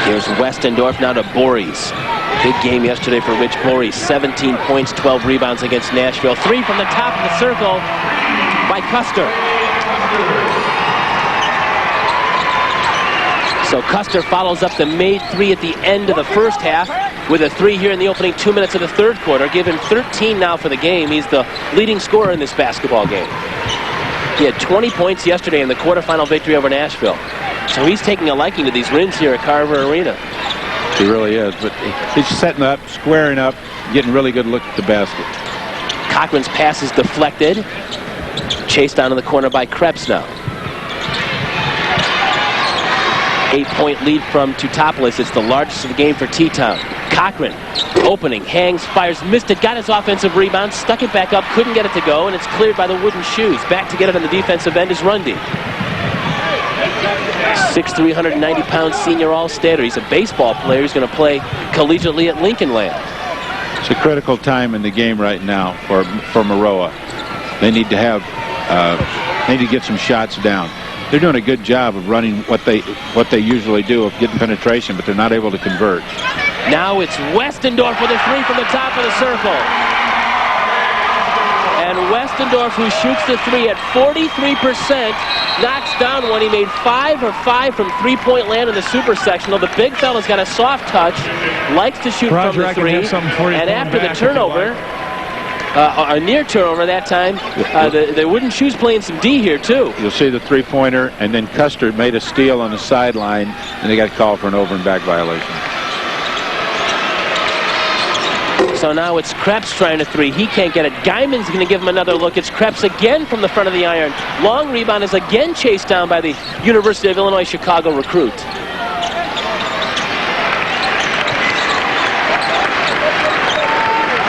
Here's Westendorf now to Borey's. Big game yesterday for Rich Borey. 17 points, 12 rebounds against Nashville. 3 from the top of the circle by Custer. So Custer follows up the made 3 at the end of the first half with a 3 here in the opening 2 minutes of the third quarter. Give him 13 now for the game. He's the leading scorer in this basketball game. He had 20 points yesterday in the quarterfinal victory over Nashville. So he's taking a liking to these wins here at Carver Arena. He really is, but he's setting up, squaring up, getting really good look at the basket. Cochran's pass is deflected. Chased down in the corner by Krebs now. 8-point lead from Teutopolis. It's the largest of the game for T-Town. Cochran, opening, hangs, fires, missed it, got his offensive rebound, stuck it back up, couldn't get it to go, and it's cleared by the wooden shoes. Back to get it on the defensive end is Rundy. 6'3", 190-pound senior all-stater. He's a baseball player. He's going to play collegiately at Lincoln Land. It's a critical time in the game right now for Maroa. They need to have, get some shots down. They're doing a good job of running what they usually do of getting penetration, but they're not able to convert. Now it's Westendorf with a 3 from the top of the circle. And Westendorf, who shoots the 3 at 43%, knocks down one. He made 5 from three-point land in the super sectional. The big fella's got a soft touch, likes to shoot from the 3. And after the turnover, a near turnover that time, the wooden shoes playing some D here too. You'll see the three-pointer, and then Custer made a steal on the sideline, and they got called for an over and back violation. So now it's Krebs trying a 3. He can't get it. Guyman's going to give him another look. It's Krebs again from the front of the iron. Long rebound is again chased down by the University of Illinois Chicago recruit.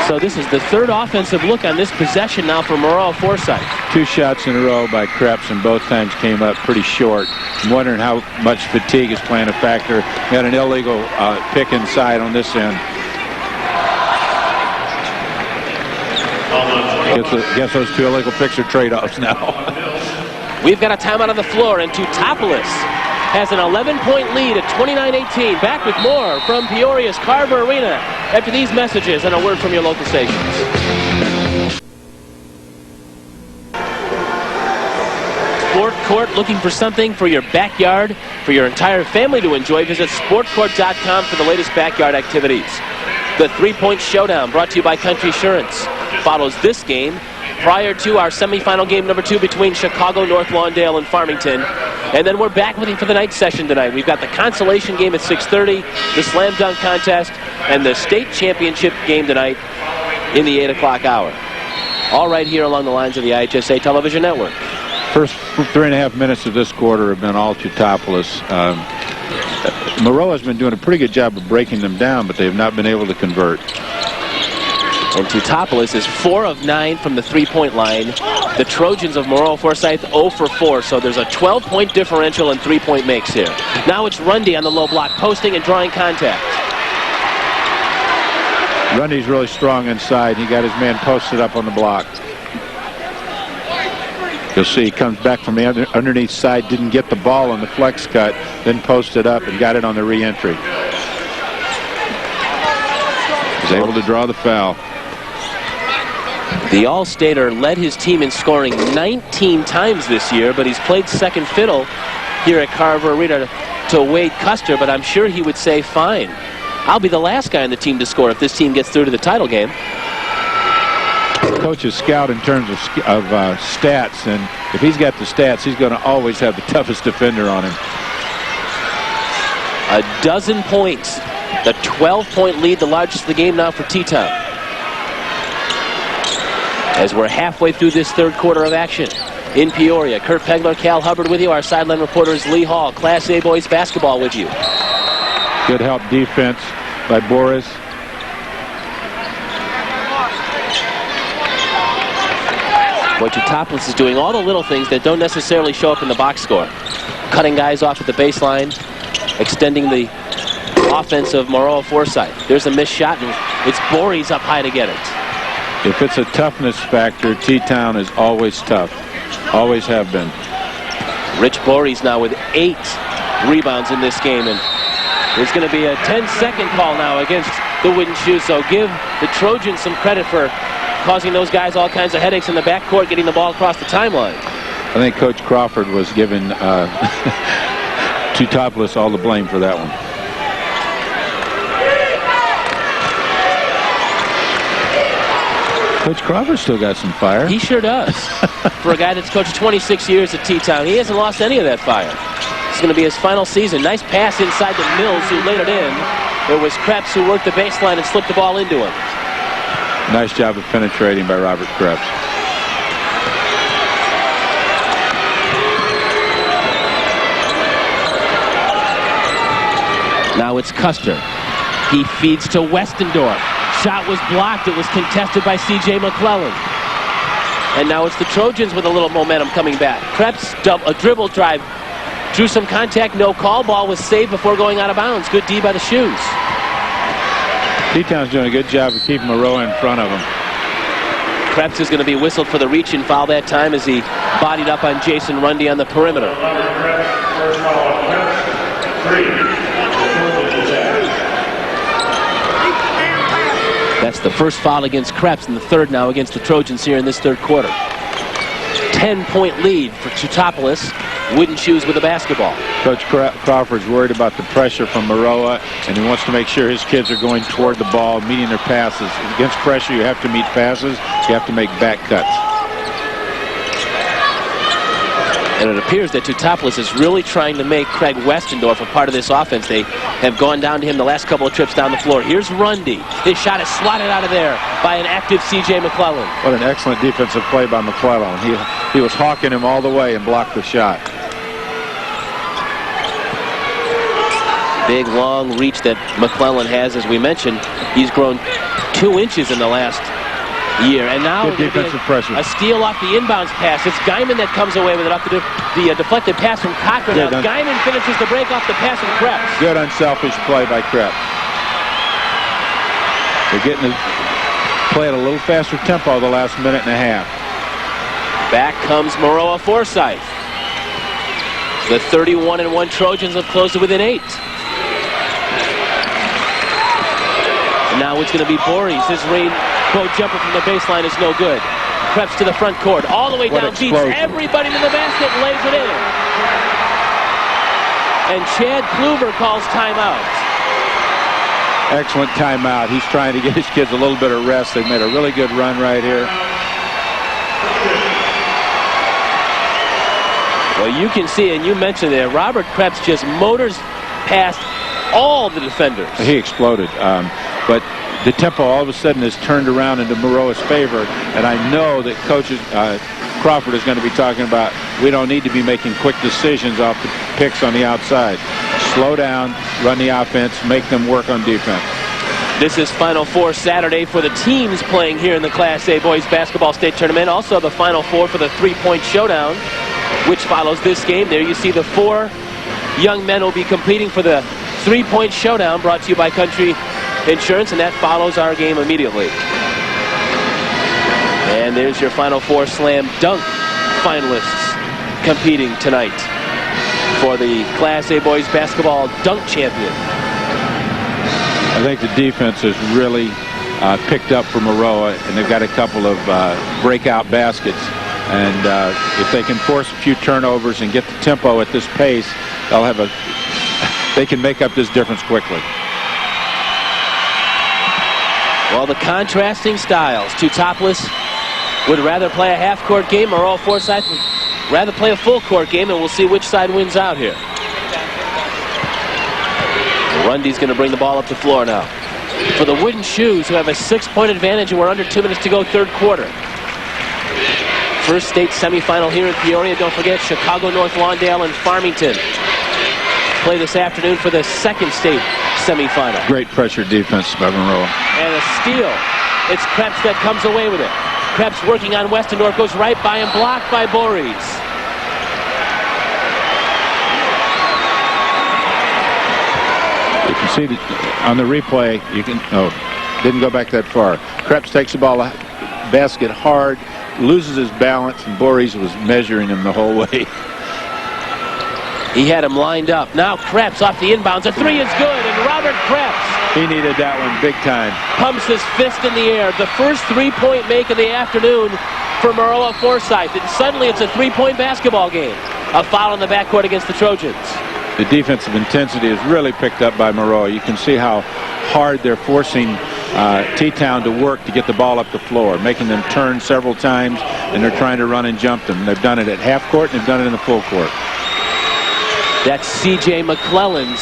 So this is the third offensive look on this possession now for Maroa-Forsyth. 2 shots in a row by Krebs, and both times came up pretty short. I'm wondering how much fatigue is playing a factor. Got an illegal pick inside on this end. Guess those 2 illegal picks are trade-offs now. We've got a timeout on the floor, and Teutopolis has an 11-point lead at 29-18. Back with more from Peoria's Carver Arena after these messages and a word from your local stations. Sport Court, looking for something for your backyard, for your entire family to enjoy? Visit sportcourt.com for the latest backyard activities. The 3-point showdown, brought to you by Country Assurance, follows this game prior to our semifinal game number 2 between Chicago, North Lawndale, and Farmington. And then we're back with you for the night session tonight. We've got the consolation game at 6:30, the slam dunk contest, and the state championship game tonight in the 8 o'clock hour. All right here along the lines of the IHSA television network. First 3.5 minutes of this quarter have been all Teutopolis. Maroa's been doing a pretty good job of breaking them down, but they have not been able to convert. And Teutopolis is 4 of 9 from the 3-point line. The Trojans of Maroa-Forsyth 0 for 4, so there's a 12-point differential in 3-point makes here. Now it's Rundy on the low block, posting and drawing contact. Rundy's really strong inside. He got his man posted up on the block. You'll see he comes back from the underneath side, didn't get the ball on the flex cut, then posted up and got it on the re-entry. Was able to draw the foul. The All-Stater led his team in scoring 19 times this year, but he's played second fiddle here at Carver Arena to Wade Custer, but I'm sure he would say, fine, I'll be the last guy on the team to score if this team gets through to the title game. Coaches scout in terms of stats, and if he's got the stats, he's going to always have the toughest defender on him. 12 points. The 12-point lead, the largest of the game now for T-Town. As we're halfway through this third quarter of action in Peoria. Kurt Pegler, Cal Hubbard with you. Our sideline reporter is Lee Hall. Class A Boys Basketball with you. Good help defense by Boris. Boy, Teutopolis is doing all the little things that don't necessarily show up in the box score. Cutting guys off at the baseline, extending the offense of Maroa-Forsyth. There's a missed shot, and it's Borey's up high to get it. If it's a toughness factor, T-Town is always tough. Always have been. Rich Borey's now with 8 rebounds in this game, and there's going to be a 10-second call now against the Wooden Shoes. So give the Trojans some credit for causing those guys all kinds of headaches in the backcourt, getting the ball across the timeline. I think Coach Crawford was giving Teutopolis all the blame for that one. Coach Crawford still got some fire. He sure does. For a guy that's coached 26 years at T-Town, he hasn't lost any of that fire. It's going to be his final season. Nice pass inside to Mills, who laid it in. It was Krebs who worked the baseline and slipped the ball into him. Nice job of penetrating by Robert Krebs. Now it's Custer. He feeds to Westendorf. Shot was blocked. It was contested by C.J. McClellan. And now it's the Trojans with a little momentum coming back. Krebs, a dribble drive, drew some contact, no call. Ball was saved before going out of bounds. Good D by the Shoes. T-Town's doing a good job of keeping Maroa in front of him. Krebs is going to be whistled for the reach and foul that time as he bodied up on Jason Rundy on the perimeter. That's the first foul against Krebs and the third now against the Trojans here in this third quarter. 10-point lead for Teutopolis. Wooden Shoes with the basketball. Coach Crawford's worried about the pressure from Maroa, and he wants to make sure his kids are going toward the ball, meeting their passes. Against pressure, you have to meet passes. You have to make back cuts. And it appears that Teutopolis is really trying to make Craig Westendorf a part of this offense. They have gone down to him the last couple of trips down the floor. Here's Rundy. His shot is swatted out of there by an active C.J. McClellan. What an excellent defensive play by McClellan. He was hawking him all the way and blocked the shot. Big, long reach that McClellan has, as we mentioned. He's grown 2 inches in the last year. And now good defensive pressure. A steal off the inbounds pass. It's Guyman that comes away with it after the deflected pass from Cochran. Now Guyman finishes the break off the pass from Krebs. Good unselfish play by Krebs. They're getting to play at a little faster tempo the last minute and a half. Back comes Maroa-Forsyth. The 31-1 Trojans have closed it within 8. And now it's going to be Boris. His rainbow jumper from the baseline is no good. Krebs to the front court. All the way down, beats everybody to the basket, lays it in. And Chad Kluver calls timeout. Excellent timeout. He's trying to get his kids a little bit of rest. They've made a really good run right here. Well, you can see, and you mentioned there, Robert Krebs just motors past all the defenders. He exploded. But the tempo all of a sudden is turned around into Maroa's favor, and I know that Coach Crawford is going to be talking about we don't need to be making quick decisions off the picks on the outside. Slow down, run the offense, make them work on defense. This is Final Four Saturday for the teams playing here in the Class A Boys Basketball State Tournament. Also the Final Four for the three-point showdown, which follows this game. There you see the 4 young men will be competing for the three-point showdown, brought to you by Country Insurance, and that follows our game immediately. And there's your Final Four slam dunk finalists competing tonight for the Class A Boys Basketball Dunk Champion. I think the defense has really picked up for Maroa, and they've got a couple of breakout baskets. And if they can force a few turnovers and get the tempo at this pace, they can make up this difference quickly. Well, the contrasting styles. Teutopolis would rather play a half-court game. Maroa-Forsyth would rather play a full-court game, and we'll see which side wins out here. Rundy's going to bring the ball up the floor now. For the Wooden Shoes, who have a 6-point advantage, and we're under 2 minutes to go, third quarter. First state semifinal here in Peoria. Don't forget, Chicago, North Lawndale, and Farmington play this afternoon for the second state semifinal. Great pressure defense by Maroa. And a steal. It's Krebs that comes away with it. Krebs working on Westendorf, goes right by him, blocked by Boris. You can see that on the replay, didn't go back that far. Krebs takes the ball basket hard, loses his balance, and Boris was measuring him the whole way. He had him lined up. Now Krebs off the inbounds. A 3 is good, and Robert Krebs He needed that one big time. Pumps his fist in the air. The first three-point make of the afternoon for Maroa-Forsyth. And suddenly it's a three-point basketball game. A foul in the backcourt against the Trojans. The defensive intensity is really picked up by Maroa. You can see how hard they're forcing T-Town to work to get the ball up the floor, making them turn several times, and they're trying to run and jump them. They've done it at half court, and they've done it in the full court. That's C.J. McClellan's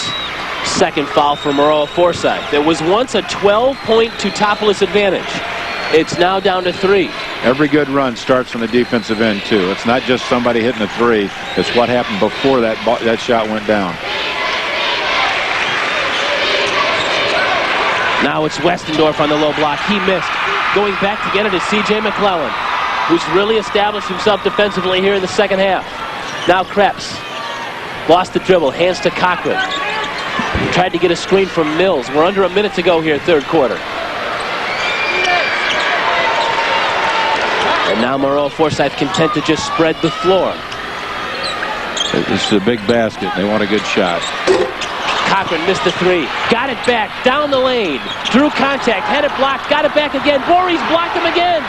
second foul for Maroa-Forsyth. There was once a 12-point Teutopolis advantage. It's now down to 3. Every good run starts from the defensive end, too. It's not just somebody hitting a 3. It's what happened before that shot went down. Now it's Westendorf on the low block. He missed. Going back to get it is C.J. McClellan, who's really established himself defensively here in the second half. Now Krebs. Lost the dribble. Hands to Cochran. Tried to get a screen from Mills. We're under a minute to go here, third quarter. And now Maroa-Forsyth content to just spread the floor. This is a big basket. They want a good shot. Cochran missed the 3. Got it back. Down the lane. Drew contact. Had it blocked. Got it back again. Voorhees blocked him again.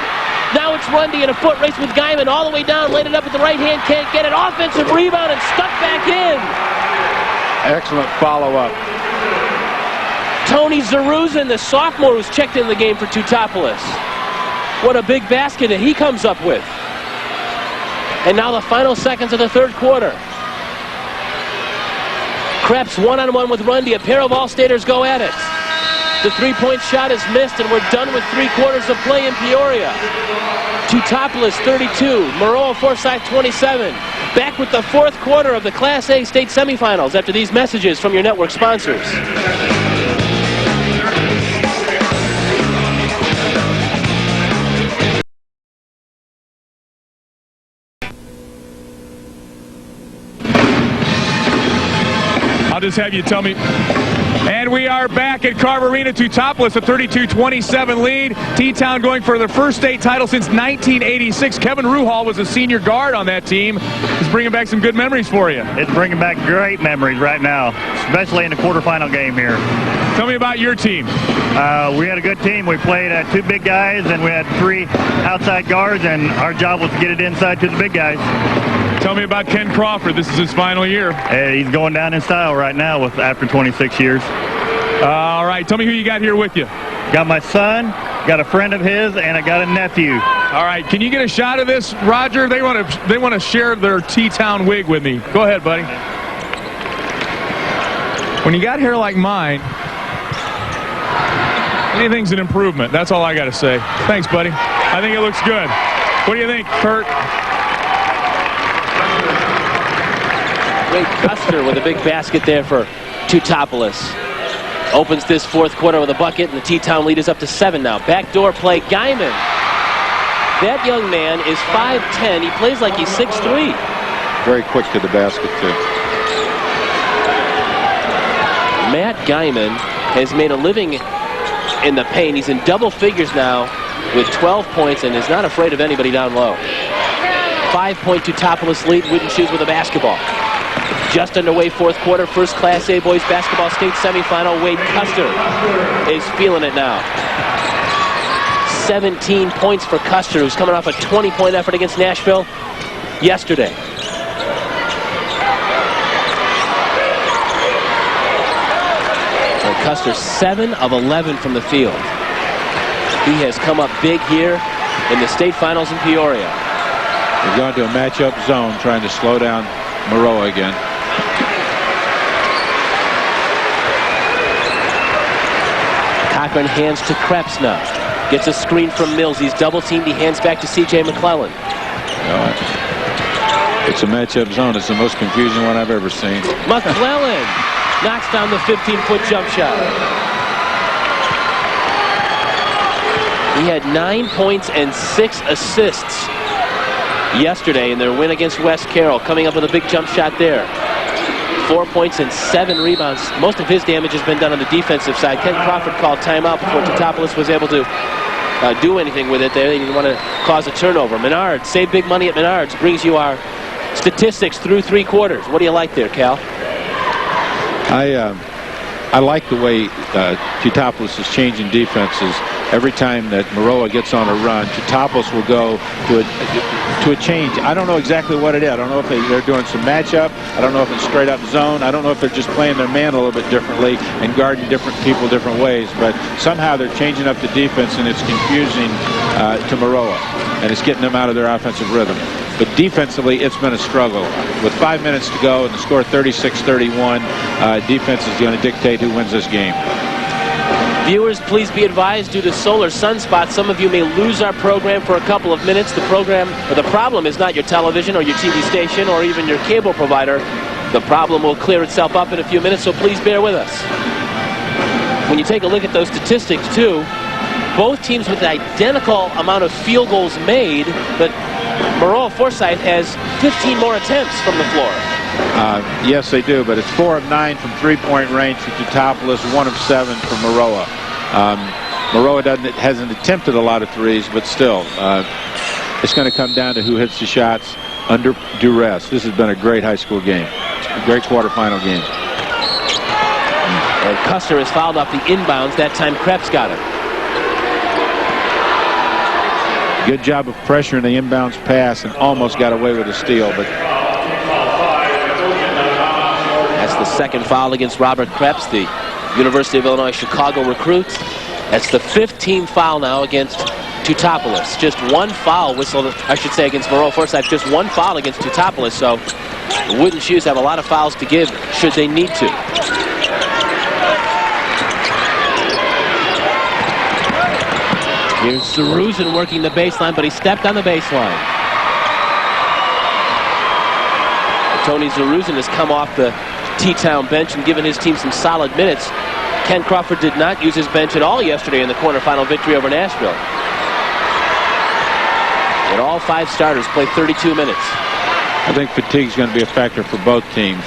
Now it's Rundy in a foot race with Guyman all the way down. Laid it up with the right hand. Can't get it. Offensive rebound and stuck back in. Excellent follow-up. Tony Zaruzin, the sophomore who's checked in the game for Teutopolis. What a big basket that he comes up with. And now the final seconds of the third quarter. Krebs one-on-one with Rundy. A pair of All-Staters go at it. The three-point shot is missed, and we're done with 3 quarters of play in Peoria. Teutopolis 32, Maroa-Forsyth 27. Back with the fourth quarter of the Class A state semifinals after these messages from your network sponsors. I'll just have you tell me. And we are back at Carver Arena. Teutopolis, a 32-27 lead. T-Town going for their first state title since 1986. Kevin Ruhal was a senior guard on that team. It's bringing back some good memories for you. It's bringing back great memories right now, especially in the quarterfinal game here. Tell me about your team. We had a good team. We played 2 big guys, and we had 3 outside guards, and our job was to get it inside to the big guys. Tell me about Ken Crawford. This is his final year. He's going down in style right now after 26 years. All right. Tell me who you got here with you. Got my son, got a friend of his, and I got a nephew. All right. Can you get a shot of this, Roger? They want to share their T-Town wig with me. Go ahead, buddy. When you got hair like mine, anything's an improvement. That's all I got to say. Thanks, buddy. I think it looks good. What do you think, Kurt? Wade Custer with a big basket there for Teutopolis. Opens this fourth quarter with a bucket, and the T-Town lead is up to 7 now. Backdoor play, Guyman. That young man is 5'10". He plays like he's 6'3". Very quick to the basket, too. Matt Guyman has made a living in the paint. He's in double figures now with 12 points and is not afraid of anybody down low. 5-point Teutopolis lead. Wooden Shoes with a basketball. Just underway fourth quarter, first Class A boys basketball state semifinal. Wade Custer is feeling it now. 17 points for Custer, who's coming off a 20-point effort against Nashville yesterday. And Custer 7 of 11 from the field. He has come up big here in the state finals in Peoria. We've gone to a matchup zone trying to slow down Maroa again. Cochran hands to Krebs now. Gets a screen from Mills. He's double-teamed. He hands back to C.J. McClellan. It's a matchup zone. It's the most confusing one I've ever seen. McClellan knocks down the 15-foot jump shot. He had 9 points and 6 assists yesterday in their win against West Carroll, coming up with a big jump shot there. 4 points and 7 rebounds. Most of his damage has been done on the defensive side. Ken Crawford called timeout before Teutopolis was able to do anything with it there. They didn't want to cause a turnover. Menards, save big money at Menards, brings you our statistics through 3 quarters. What do you like there, Cal? I like the way Teutopolis is changing defenses. Every time that Maroa gets on a run, Teutopolis will go to a change. I don't know exactly what it is. I don't know if they're doing some matchup. I don't know if it's straight up zone. I don't know if they're just playing their man a little bit differently and guarding different people different ways. But somehow they're changing up the defense, and it's confusing to Maroa, and it's getting them out of their offensive rhythm. But defensively, it's been a struggle. With 5 minutes to go and the score 36-31, defense is going to dictate who wins this game. Viewers, please be advised, due to solar sunspots, some of you may lose our program for a couple of minutes. The problem is not your television or your TV station or even your cable provider. The problem will clear itself up in a few minutes, so please bear with us. When you take a look at those statistics, too, both teams with an identical amount of field goals made, but Maroa-Forsyth has 15 more attempts from the floor. Yes, they do, but it's 4 of 9 from three-point range for Teutopolis, 1 of 7 for Maroa. Maroa hasn't attempted a lot of threes, but still, it's going to come down to who hits the shots under duress. This has been a great high school game, a great quarterfinal game. And Custer is fouled off the inbounds. That time Krebs got him. Good job of pressuring the inbounds pass and almost got away with a steal, but that's the second foul against Robert Krebs, the University of Illinois Chicago recruit. That's the 15th foul now against Teutopolis. Just one foul whistled, I should say, against Maroa-Forsyth. Just one foul against Teutopolis, so the Wooden Shoes have a lot of fouls to give should they need to. Here's Zaruzin working the baseline, but he stepped on the baseline. Tony Zaruzin has come off the T-Town bench and given his team some solid minutes. Ken Crawford did not use his bench at all yesterday in the quarterfinal victory over Nashville. And all 5 starters played 32 minutes. I think fatigue is going to be a factor for both teams,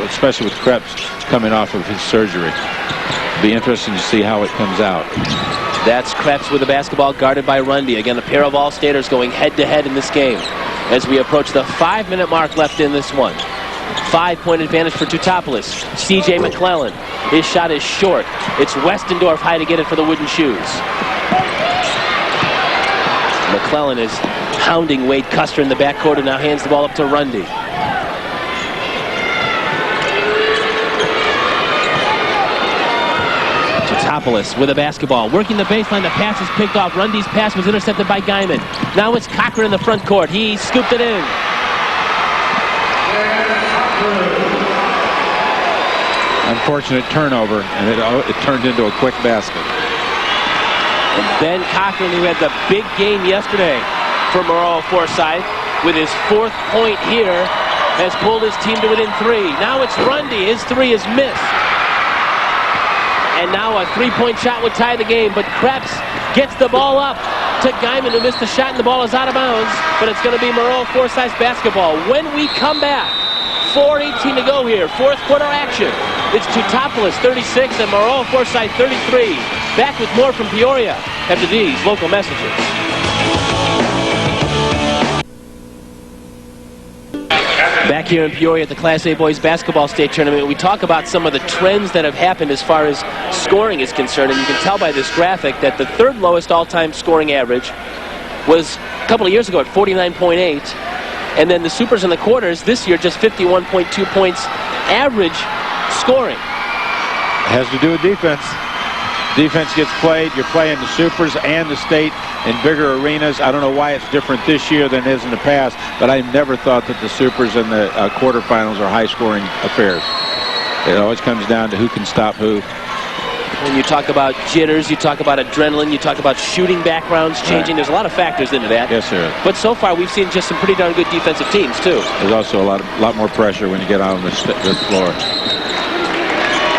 especially with Krebs coming off of his surgery. It'll be interesting to see how it comes out. That's Krebs with the basketball, guarded by Rundy. Again, a pair of All-Staters going head-to-head in this game as we approach the 5-minute mark left in this one. 5-point advantage for Teutopolis. C.J. McClellan. His shot is short. It's Westendorf high to get it for the Wooden Shoes. McClellan is hounding Wade Custer in the backcourt and now hands the ball up to Rundy. Teutopolis with a basketball, working the baseline. The pass is picked off. Rundy's pass was intercepted by Guyman. Now it's Cochran in the front court. He scooped it in. Unfortunate turnover, and it turned into a quick basket. And Ben Cochran, who had the big game yesterday for Maroa-Forsyth, with his 4th point here, has pulled his team to within 3. Now it's Rundy. His 3 is missed. And now a 3-point shot would tie the game, but Krebs gets the ball up to Guyman, who missed the shot, and the ball is out of bounds, but it's going to be Maroa-Forsyth basketball. When we come back, 4:18 to go here, 4th quarter action. It's Teutopolis 36 and Maroa-Forsyth 33. Back with more from Peoria after these local messages. Back here in Peoria at the Class A Boys Basketball State Tournament, we talk about some of the trends that have happened as far as scoring is concerned, and you can tell by this graphic that the 3rd lowest all-time scoring average was a couple of years ago at 49.8, and then the Supers and the Quarters this year just 51.2 points average scoring. It has to do with defense. Defense gets played. You're playing the Supers and the State in bigger arenas. I don't know why it's different this year than it is in the past, but I never thought that the Supers and the quarterfinals are high-scoring affairs. It always comes down to who can stop who. When you talk about jitters, you talk about adrenaline, you talk about shooting backgrounds changing. Right. There's a lot of factors into that. Yes, sir. But so far, we've seen just some pretty darn good defensive teams, too. There's also a lot more pressure when you get out on the floor.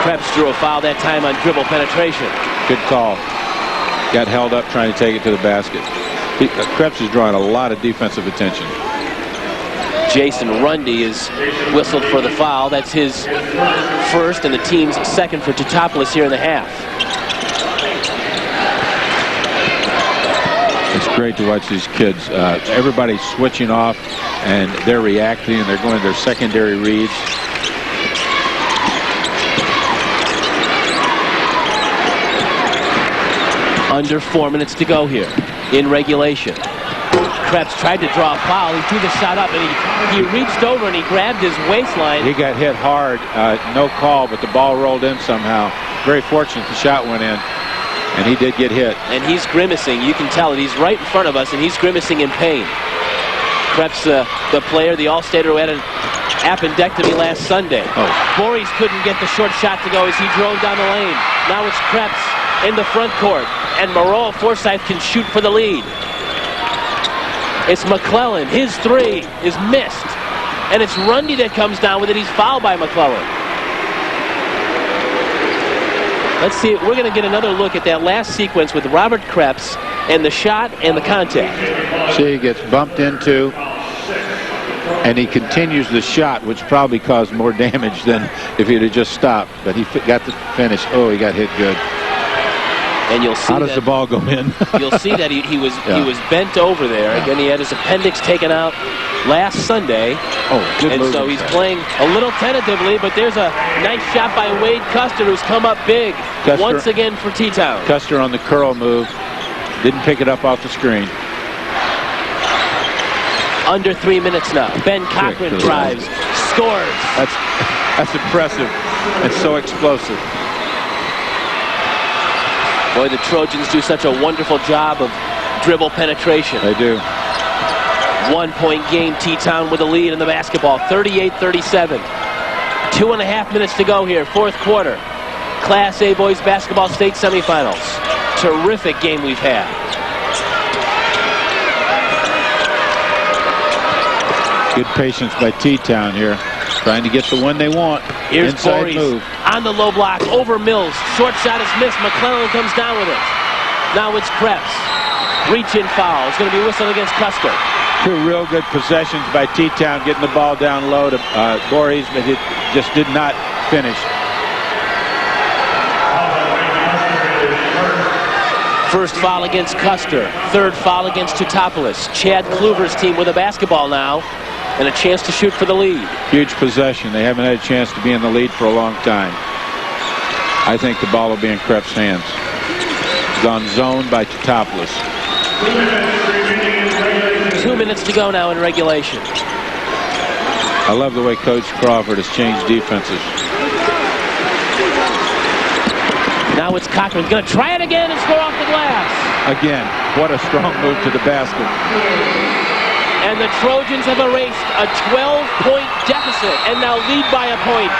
Krebs drew a foul that time on dribble penetration. Good call. Got held up trying to take it to the basket. Krebs is drawing a lot of defensive attention. Jason Rundy is whistled for the foul. That's his 1st and the team's 2nd for Teutopolis here in the half. It's great to watch these kids. Everybody's switching off, and they're reacting, and they're going to their secondary reads. Under 4 minutes to go here in regulation. Krebs tried to draw a foul. He threw the shot up, and he reached over and he grabbed his waistline. He got hit hard. No call, but the ball rolled in somehow. Very fortunate the shot went in, and he did get hit. And he's grimacing. You can tell it. He's right in front of us, and he's grimacing in pain. Krebs, the player, the All-Stater who had an appendectomy last Sunday. Voorhees couldn't get the short shot to go as he drove down the lane. Now it's Krebs in the front court, and Maroa-Forsyth can shoot for the lead. It's McClellan. His three is missed. And it's Rundy that comes down with it. He's fouled by McClellan. Let's see. We're going to get another look at that last sequence with Robert Krebs and the shot and the contact. See, he gets bumped into, and he continues the shot, which probably caused more damage than if he'd have just stopped. But he got the finish. Oh, he got hit good. And you'll see how does the ball go in? You'll see that he was bent over there. Again, he had his appendix taken out last Sunday. Good and so he's playing a little tentatively, but there's a nice shot by Wade Custer, who's come up big once again for T-Town. Custer on the curl move. Didn't pick it up off the screen. Under 3 minutes now. Ben Cochran drives, scores. That's impressive and so explosive. Boy, the Trojans do such a wonderful job of dribble penetration. They do. 1 point game, T-Town with a lead in the basketball, 38-37. 2.5 minutes to go here, fourth quarter. Class A boys basketball state semifinals. Terrific game we've had. Good patience by T-Town here, trying to get the one they want. Here's inside Voorhees move on the low block over Mills. Short shot is missed. McClellan comes down with it. Now it's Krebs. Reach-in foul. It's going to be whistled against Custer. Two real good possessions by T-Town, getting the ball down low to Voorhees, but it just did not finish. First foul against Custer. Third foul against Teutopolis. Chad Kluver's team with a basketball now and a chance to shoot for the lead. Huge possession. They haven't had a chance to be in the lead for a long time. I think the ball will be in Krebs' hands. Gone zoned by Teutopolis. 2 minutes to go now in regulation. I love the way Coach Crawford has changed defenses. Now it's Cochran. Going to try it again and score off the glass. Again, what a strong move to the basket. And the Trojans have erased a 12-point deficit and now lead by a point.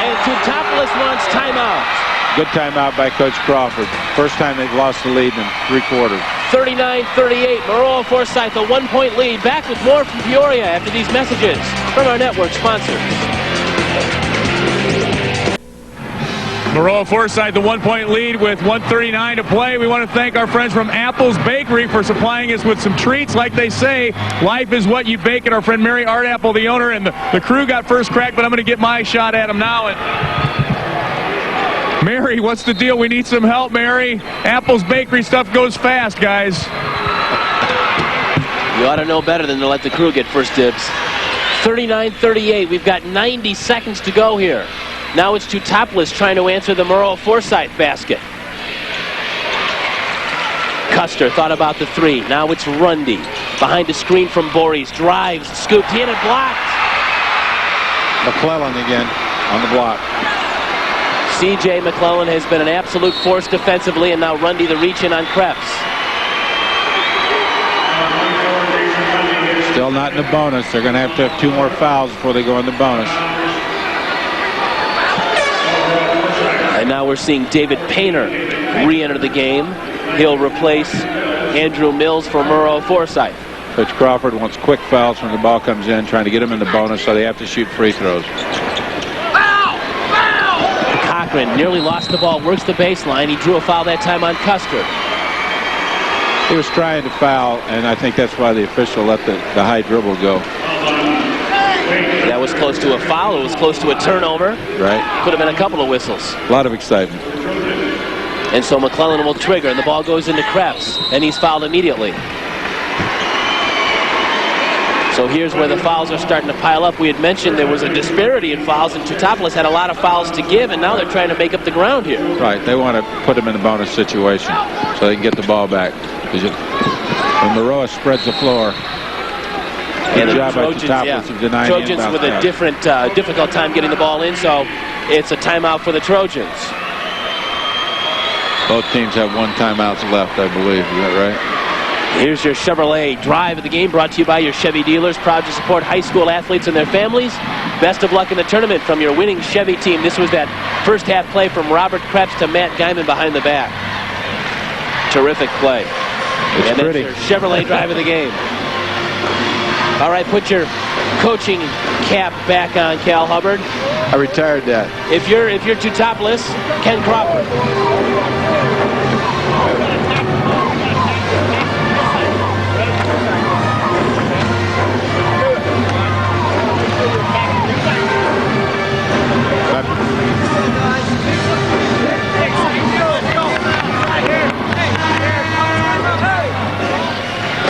And Teutopolis wants timeout. Good timeout by Coach Crawford. First time they've lost the lead in 3 quarters. 39-38. Maroa-Forsyth, a 1 point lead. Back with more from Peoria after these messages from our network sponsors. Maroa-Forsyth, the 1 point lead with 1:39 to play. We want to thank our friends from Apple's Bakery for supplying us with some treats. Like they say, life is what you bake it. Our friend Mary Ardapple, the owner, and the crew got first crack, but I'm going to get my shot at him now. And Mary, what's the deal? We need some help, Mary. Apple's Bakery stuff goes fast, guys. You ought to know better than to let the crew get first dibs. 39-38. We've got 90 seconds to go here. Now it's Teutopolis trying to answer the Maroa-Forsyth basket. Custer thought about the three. Now it's Rundy. Behind a screen from Voorhees. Drives, scooped in and blocked. McClellan again on the block. C.J. McClellan has been an absolute force defensively, and now Rundy the reach in on Krebs. Still not in the bonus. They're going to have 2 more fouls before they go in the bonus. And now we're seeing David Painter re-enter the game. He'll replace Andrew Mills for Maroa-Forsyth. Coach Crawford wants quick fouls when the ball comes in, trying to get them in the bonus, so they have to shoot free throws. Cochran nearly lost the ball, works the baseline. He drew a foul that time on Custer. He was trying to foul, and I think that's why the official let the high dribble go. That was close to a foul. It was close to a turnover. Right. Could have been a couple of whistles. A lot of excitement. And so McClellan will trigger, and the ball goes into Krebs, and he's fouled immediately. So here's where the fouls are starting to pile up. We had mentioned there was a disparity in fouls, and Teutopolis had a lot of fouls to give, and now they're trying to make up the ground here. Right. They want to put him in a bonus situation. So so they can get the ball back. When Maroa spreads the floor, and the job by Trojans, Teutopolis of denying Trojans with a difficult time getting the ball in, so it's a timeout for the Trojans. Both teams have 1 timeout left, I believe. Is that right? Here's your Chevrolet Drive of the game, brought to you by your Chevy dealers, proud to support high school athletes and their families. Best of luck in the tournament from your winning Chevy team. This was that first half play from Robert Krebs to Matt Guyman behind the back. Terrific play. It's pretty. That's your Chevrolet Drive of the game. All right, put your coaching cap back on, Cal Hubbard. I retired that. If you're Teutopolis, Ken Crawford.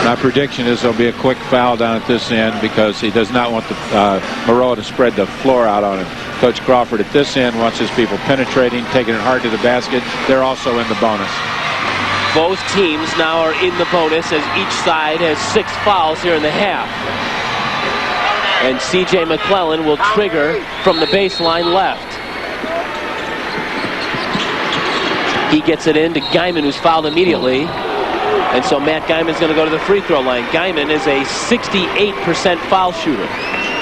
My prediction is there'll be a quick foul down at this end because he does not want the Maroa to spread the floor out on him. Coach Crawford at this end wants his people penetrating, taking it hard to the basket. They're also in the bonus. Both teams now are in the bonus as each side has 6 fouls here in the half. And C.J. McClellan will trigger from the baseline left. He gets it in to Guyman, who's fouled immediately. And so Matt Guyman's going to go to the free throw line. Guyman is a 68% foul shooter.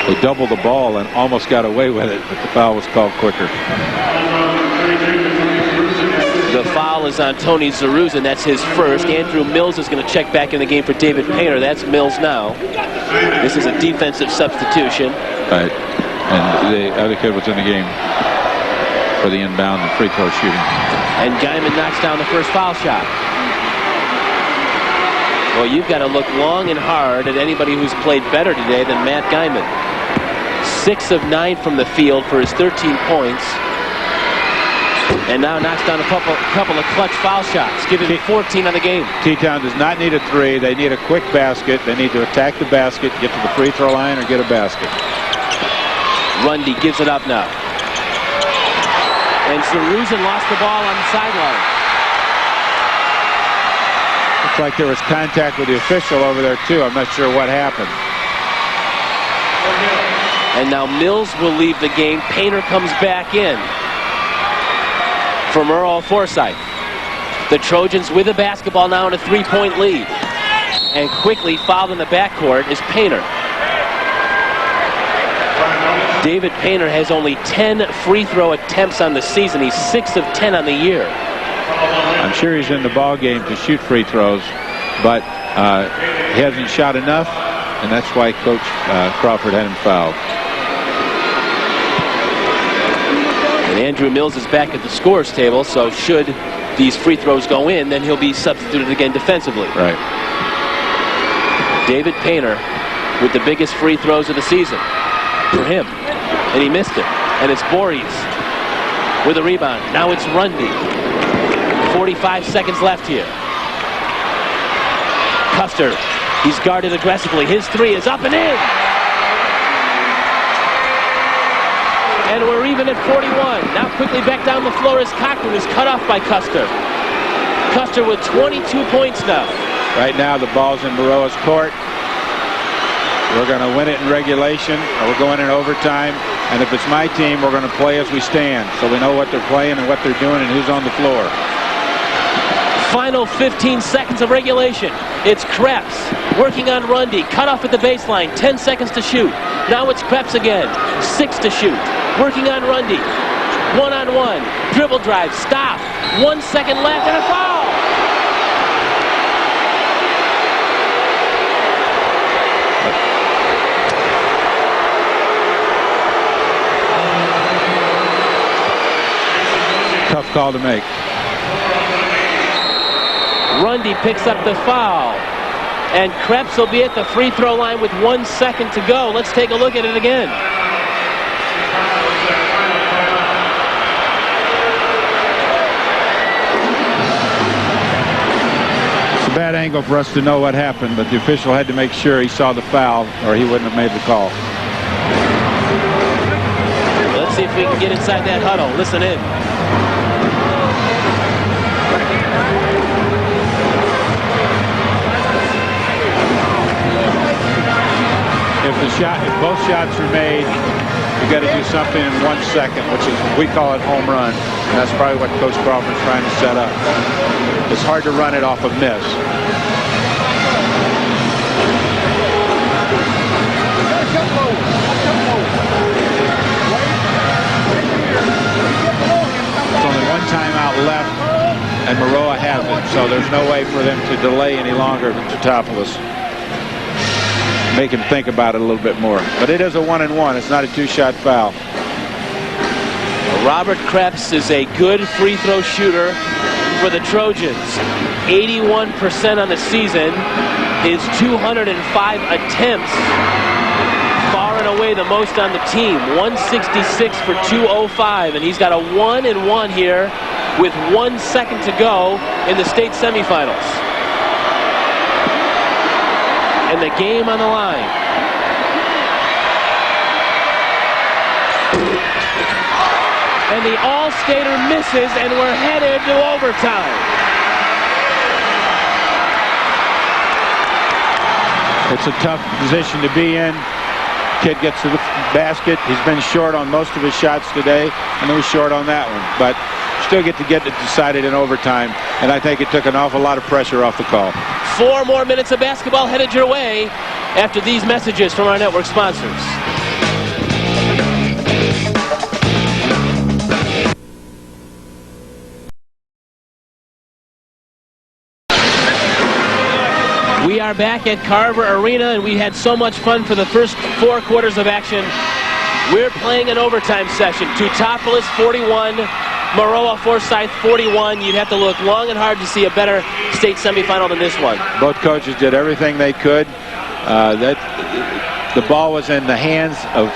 They doubled the ball and almost got away with it, but the foul was called quicker. The foul is on Tony Zaruz, and that's his first. Andrew Mills is going to check back in the game for David Painter. That's Mills now. This is a defensive substitution. Right. And the other kid was in the game for the inbound and free throw shooting. And Guyman knocks down the first foul shot. Well, you've got to look long and hard at anybody who's played better today than Matt Guyman. 6 of 9 from the field for his 13 points. And now knocks down a couple of clutch foul shots, giving 14 on the game. T-Town does not need a 3. They need a quick basket. They need to attack the basket, get to the free throw line, or get a basket. Rundy gives it up now. And Zaruzin lost the ball on the sideline. Looks like there was contact with the official over there, too. I'm not sure what happened. And now Mills will leave the game. Painter comes back in for Maroa-Forsyth. The Trojans with the basketball now in a 3-point lead. And quickly fouled in the backcourt is Painter. David Painter has only 10 free throw attempts on the season. He's 6 of 10 on the year. I'm sure he's in the ball game to shoot free throws, but he hasn't shot enough, and that's why Coach Crawford had him fouled. And Andrew Mills is back at the scorer's table, so should these free throws go in, then he'll be substituted again defensively. Right. David Painter with the biggest free throws of the season for him, and he missed it. And it's Voorhees with a rebound. Now it's Rundy. 45 seconds left here. Custer, he's guarded aggressively. His 3 is up and in. And we're even at 41. Now quickly back down the floor is Cochran, who's cut off by Custer. Custer with 22 points now. Right now the ball's in Maroa's court. We're going to win it in regulation, or we're going in overtime. And if it's my team, we're going to play as we stand. So we know what they're playing and what they're doing and who's on the floor. Final 15 seconds of regulation. It's Krebs working on Rundy. Cut off at the baseline. 10 seconds to shoot. Now it's Krebs again. 6 to shoot. Working on Rundy. 1-on-1. Dribble drive. Stop. 1 second left and a foul. Tough call to make. Rundy picks up the foul. And Krebs will be at the free throw line with 1 second to go. Let's take a look at it again. It's a bad angle for us to know what happened, but the official had to make sure he saw the foul or he wouldn't have made the call. Let's see if we can get inside that huddle. Listen in. If both shots are made, you got to do something in 1 second, which is, we call it home run, and that's probably what Coach Crawford's trying to set up. It's hard to run it off a miss. There's only one timeout left, and Maroa has it, so there's no way for them to delay any longer than Teutopolis. Make him think about it a little bit more. But it is a 1-and-1. It's not a 2-shot foul. Robert Krebs is a good free throw shooter for the Trojans. 81% on the season. His 205 attempts, far and away the most on the team. 166 for 205, and he's got a 1-and-1 here with 1 second to go in the state semifinals. And the game on the line. And the All-Stater misses, and we're headed to overtime. It's a tough position to be in. Kid gets to the basket. He's been short on most of his shots today, and he was short on that one. But still get it decided in overtime, and I think it took an awful lot of pressure off the call. 4 more minutes of basketball headed your way after these messages from our network sponsors. We are back at Carver Arena, and we had so much fun for the first 4 quarters of action. We're playing an overtime session. Teutopolis 41, Maroa-Forsyth 41. You'd have to look long and hard to see a better state semifinal than this one. Both coaches did everything they could. The ball was in the hands of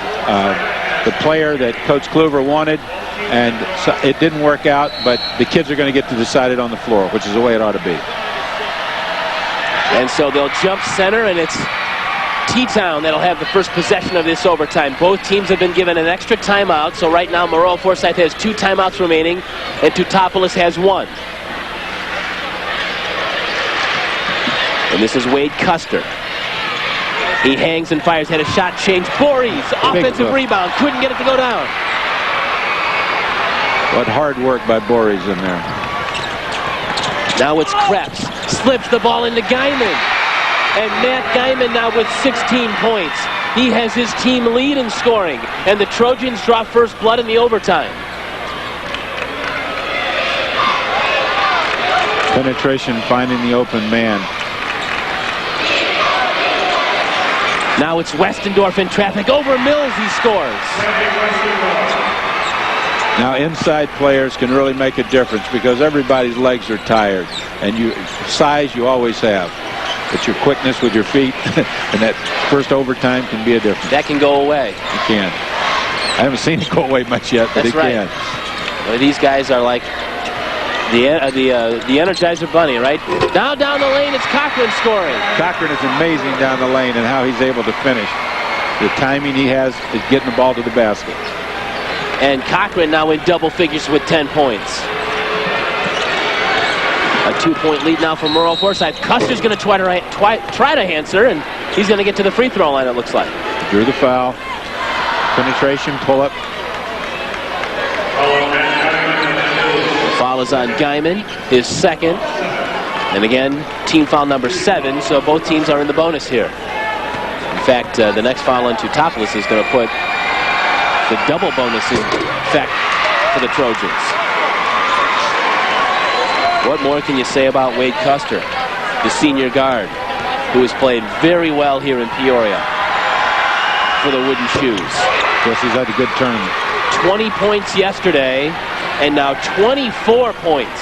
the player that Coach Kluver wanted, and so it didn't work out, but the kids are going to get to decide it on the floor, which is the way it ought to be. And so they'll jump center, and it's T-Town that'll have the first possession of this overtime. Both teams have been given an extra timeout, so right now Maroa-Forsyth has 2 timeouts remaining, and Teutopolis has 1. And this is Wade Custer. He hangs and fires, had a shot change. Voorhees, offensive rebound, couldn't get it to go down. What hard work by Voorhees in there. Now it's Krebs, slips the ball into Guyman. And Matt Guyman now with 16 points. He has his team lead in scoring, and the Trojans draw first blood in the overtime. Penetration, finding the open man. Now it's Westendorf in traffic. Over Mills, he scores. Now inside players can really make a difference because everybody's legs are tired, and size you always have, but your quickness with your feet and that first overtime can be a difference. That can go away. It can. I haven't seen it go away much yet, but That's it right. can. Well, these guys are like the Energizer Bunny, right? Now down the lane, it's Cochran scoring. Cochran is amazing down the lane and how he's able to finish. The timing he has is getting the ball to the basket. And Cochran now in double figures with 10 points. A 2-point lead now for Maroa-Forsyth. Custer's going to try to answer, and he's going to get to the free throw line, it looks like. Drew the foul. Penetration, pull up. Foul is on Guyman, his second. And again, team foul number 7, so both teams are in the bonus here. In fact, the next foul on Teutopolis is going to put the double bonus in effect for the Trojans. What more can you say about Wade Custer, the senior guard, who has played very well here in Peoria for the Wooden Shoes? Yes, he's had a good tournament. 20 points yesterday, and now 24 points.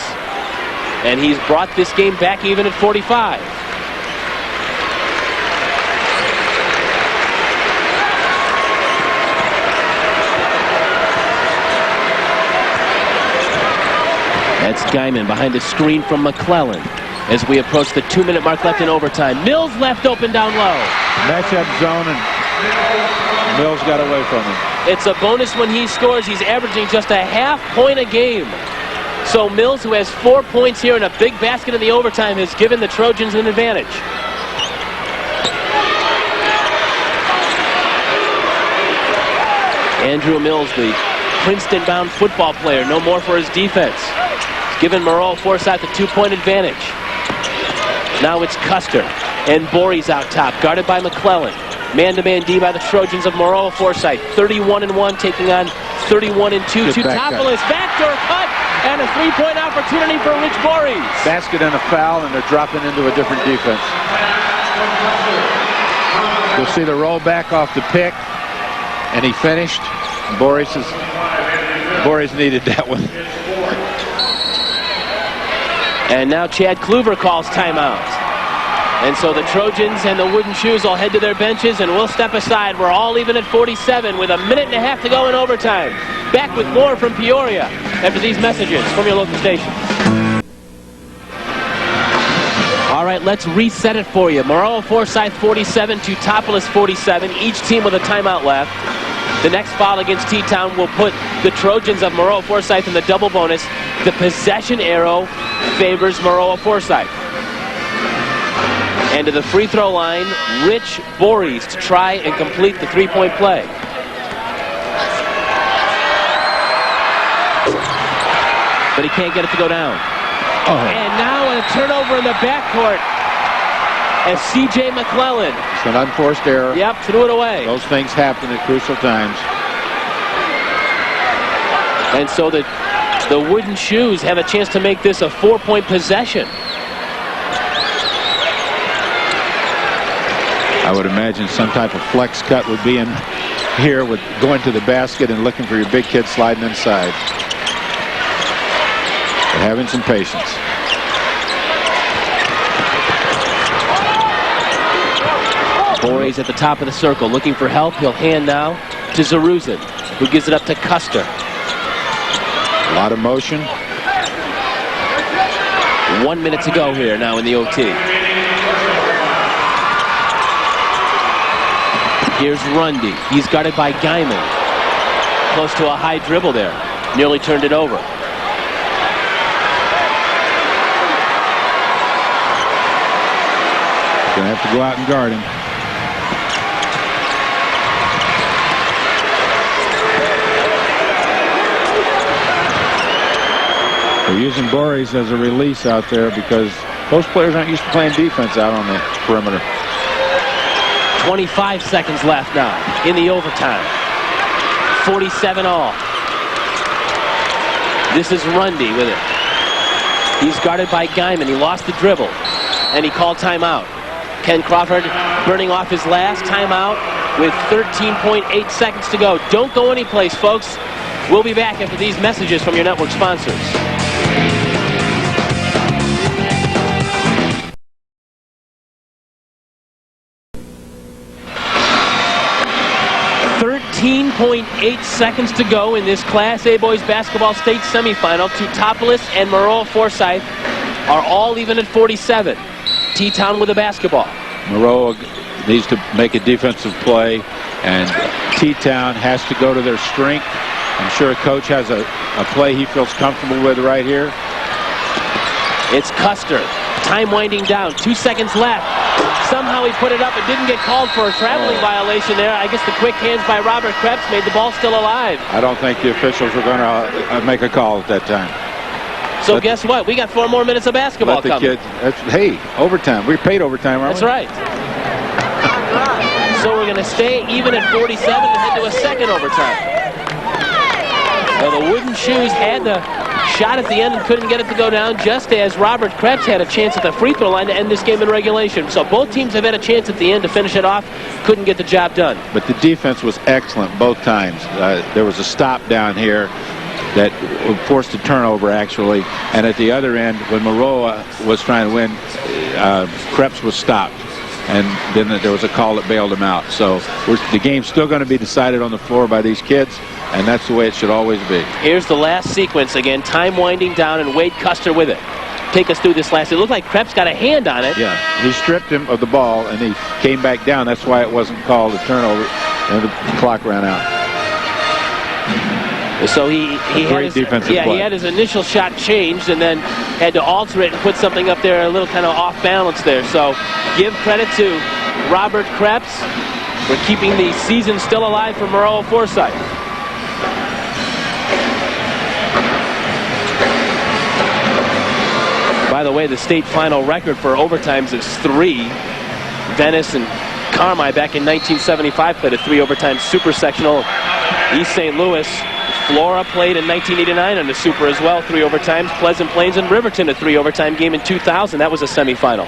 And he's brought this game back even at 45. That's Guyman behind the screen from McClellan as we approach the 2-minute mark left in overtime. Mills left open down low. Matchup zone, and Mills got away from him. It's a bonus when he scores. He's averaging just a half point a game. So Mills, who has 4 points here and a big basket in the overtime, has given the Trojans an advantage. Andrew Mills, the Princeton-bound football player, no more for his defense. He's given Maroa-Forsyth a 2-point advantage. Now it's Custer, and Borey's out top, guarded by McClellan. Man-to-man D by the Trojans of Maroa-Forsyth, 31-1, taking on 31-2. Teutopolis, backdoor cut, and a 3-point opportunity for Rich Borey. Basket and a foul, and they're dropping into a different defense. You'll see the roll back off the pick, and he finished. Borey's needed that one. And now Chad Kluver calls timeout. And so the Trojans and the Wooden Shoes will head to their benches, and we'll step aside. We're all even at 47 with a minute and a half to go in overtime. Back with more from Peoria after these messages from your local station. All right, let's reset it for you. Maroa-Forsyth 47, Teutopolis 47, each team with a timeout left. The next foul against T-Town will put the Trojans of Maroa-Forsyth in the double bonus. The possession arrow favors Maroa-Forsyth. And to the free throw line, Rich Borey to try and complete the 3-point play. But he can't get it to go down. And now a turnover in the backcourt as C.J. McClellan. It's an unforced error. Yep, threw it away. Those things happen at crucial times. And so the Wooden Shoes have a chance to make this a 4-point possession. I would imagine some type of flex cut would be in here with going to the basket and looking for your big kid sliding inside. But having some patience. Borey's at the top of the circle looking for help. He'll hand now to Zaruzin, who gives it up to Custer. A lot of motion. 1 minute to go here now in the OT. Here's Rundy. He's guarded by Guyman. Close to a high dribble there. Nearly turned it over. Gonna have to go out and guard him. They're using Borey's as a release out there because most players aren't used to playing defense out on the perimeter. 25 seconds left now in the overtime. 47 all. This is Rundy with it. He's guarded by Guyman. He lost the dribble, and he called timeout. Ken Crawford burning off his last timeout with 13.8 seconds to go. Don't go anyplace, folks. We'll be back after these messages from your network sponsors. .8 seconds to go in this Class A Boys Basketball State semifinal. Teutopolis and Maroa-Forsyth are all even at 47. T-Town with a basketball. Maroa needs to make a defensive play, and T-Town has to go to their strength. I'm sure a coach has a play he feels comfortable with right here. It's Custer. Time winding down. 2 seconds left. Somehow he put it up and didn't get called for a traveling violation there. I guess the quick hands by Robert Krebs made the ball still alive. I don't think the officials were going to make a call at that time. So guess what? We got 4 more minutes of basketball coming. Hey, overtime. We paid overtime, aren't we? That's right. So we're going to stay even at 47 and head to a second overtime. Now the Wooden Shoes had the shot at the end and couldn't get it to go down, just as Robert Krebs had a chance at the free throw line to end this game in regulation. So both teams have had a chance at the end to finish it off. Couldn't get the job done. But the defense was excellent both times. There was a stop down here that forced a turnover, actually. And at the other end, when Maroa was trying to win, Krebs was stopped. And then there was a call that bailed him out. So the game's still going to be decided on the floor by these kids, and that's the way it should always be. Here's the last sequence again. Time winding down, and Wade Custer with it. Take us through this last. It looked like Krebs got a hand on it. Yeah, he stripped him of the ball, and he came back down. That's why it wasn't called a turnover, and the clock ran out. So he had his initial shot changed and then had to alter it and put something up there a little kind of off balance there. So give credit to Robert Krebs for keeping the season still alive for Maroa-Forsyth. By the way, the state final record for overtimes is 3. Venice and Carmi back in 1975 played a 3 overtime super sectional. East St. Louis, Flora played in 1989 on the super as well, 3 overtimes. Pleasant Plains and Riverton, a 3 overtime game in 2000. That was a semifinal.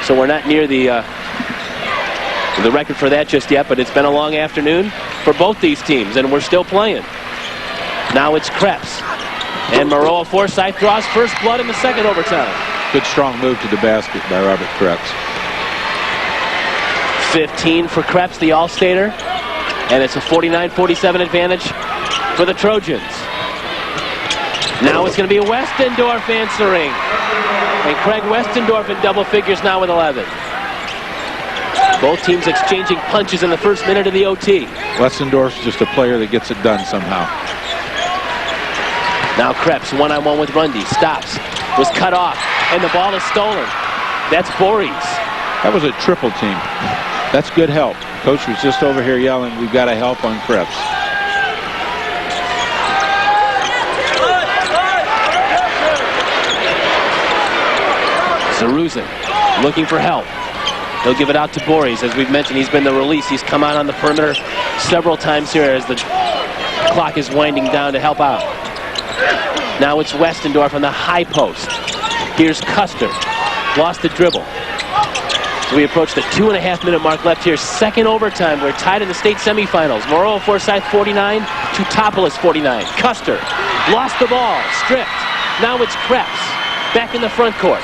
So we're not near the record for that just yet, but it's been a long afternoon for both these teams, and we're still playing. Now it's Krebs. And Maroa-Forsyth draws first blood in the second overtime. Good strong move to the basket by Robert Krebs. 15 for Krebs, the All-Stater. And it's a 49-47 advantage for the Trojans. Now it's going to be Westendorf answering. And Craig Westendorf in double figures now with 11. Both teams exchanging punches in the first minute of the OT. Westendorf's just a player that gets it done somehow. Now Krebs one-on-one with Rundy. Stops. Was cut off. And the ball is stolen. That's Voorhees. That was a triple team. That's good help. Coach was just over here yelling, we've got to help on Krebs. Zaruzin looking for help. He'll give it out to Voorhees. As we've mentioned, he's been the release. He's come out on the perimeter several times here as the clock is winding down to help out. Now it's Westendorf on the high post. Here's Custer. Lost the dribble. So we approach the 2.5-minute mark left here. Second overtime. We're tied in the state semifinals. Maroa-Forsyth 49, Teutopolis 49. Custer lost the ball. Stripped. Now it's Krebs. Back in the front court.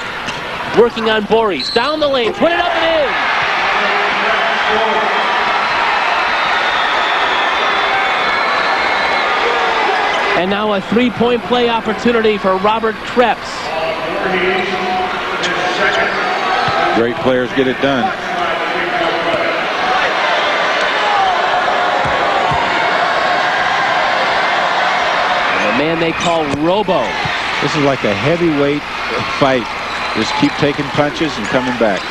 Working on Voorhees. Down the lane. Put it up and in. And now a three-point play opportunity for Robert Krebs. Great players get it done. And the man they call Robo. This is like a heavyweight fight. Just keep taking punches and coming back.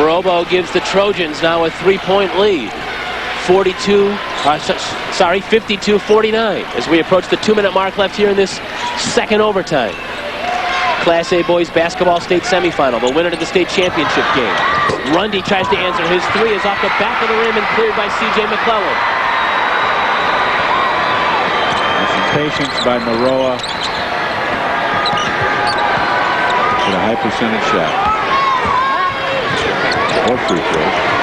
Robo gives the Trojans now a three-point lead. 52-49 as we approach the 2-minute mark left here in this second overtime. Class A boys basketball state semifinal, the winner to the state championship game. Rundy tries to answer. His three is off the back of the rim and cleared by C.J. McClellan. And some patience by Maroa. With a high percentage shot. Or free throws.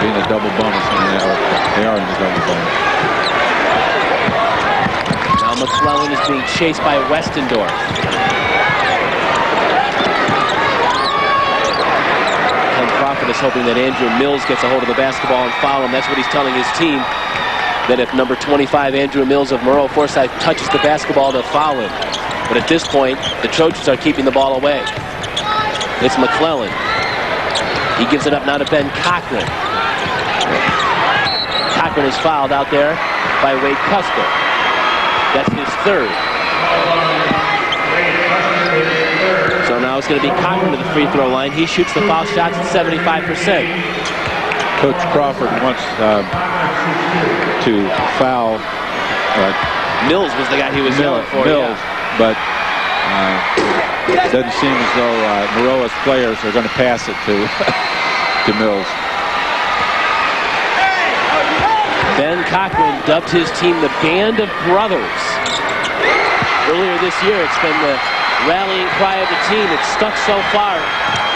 Being a double bonus, they are in the double bonus. Now McClellan is being chased by Westendorf. Ken Crawford is hoping that Andrew Mills gets a hold of the basketball and foul him. That's what he's telling his team, that if number 25, Andrew Mills of Maroa-Forsyth, touches the basketball, they'll foul him. But at this point, the Trojans are keeping the ball away. It's McClellan. He gives it up now to Ben Cochran. Cochran is fouled out there by Wade Custer. That's his third. So now it's going to be Cochran to the free throw line. He shoots the foul shots at 75%. Coach Crawford wants to foul. Mills was the guy he was yelling for. Mills, yeah. But it doesn't seem as though Maroa's players are going to pass it to Mills. Ben Cochran dubbed his team the Band of Brothers. Earlier this year, it's been the rallying cry of the team. It's stuck so far.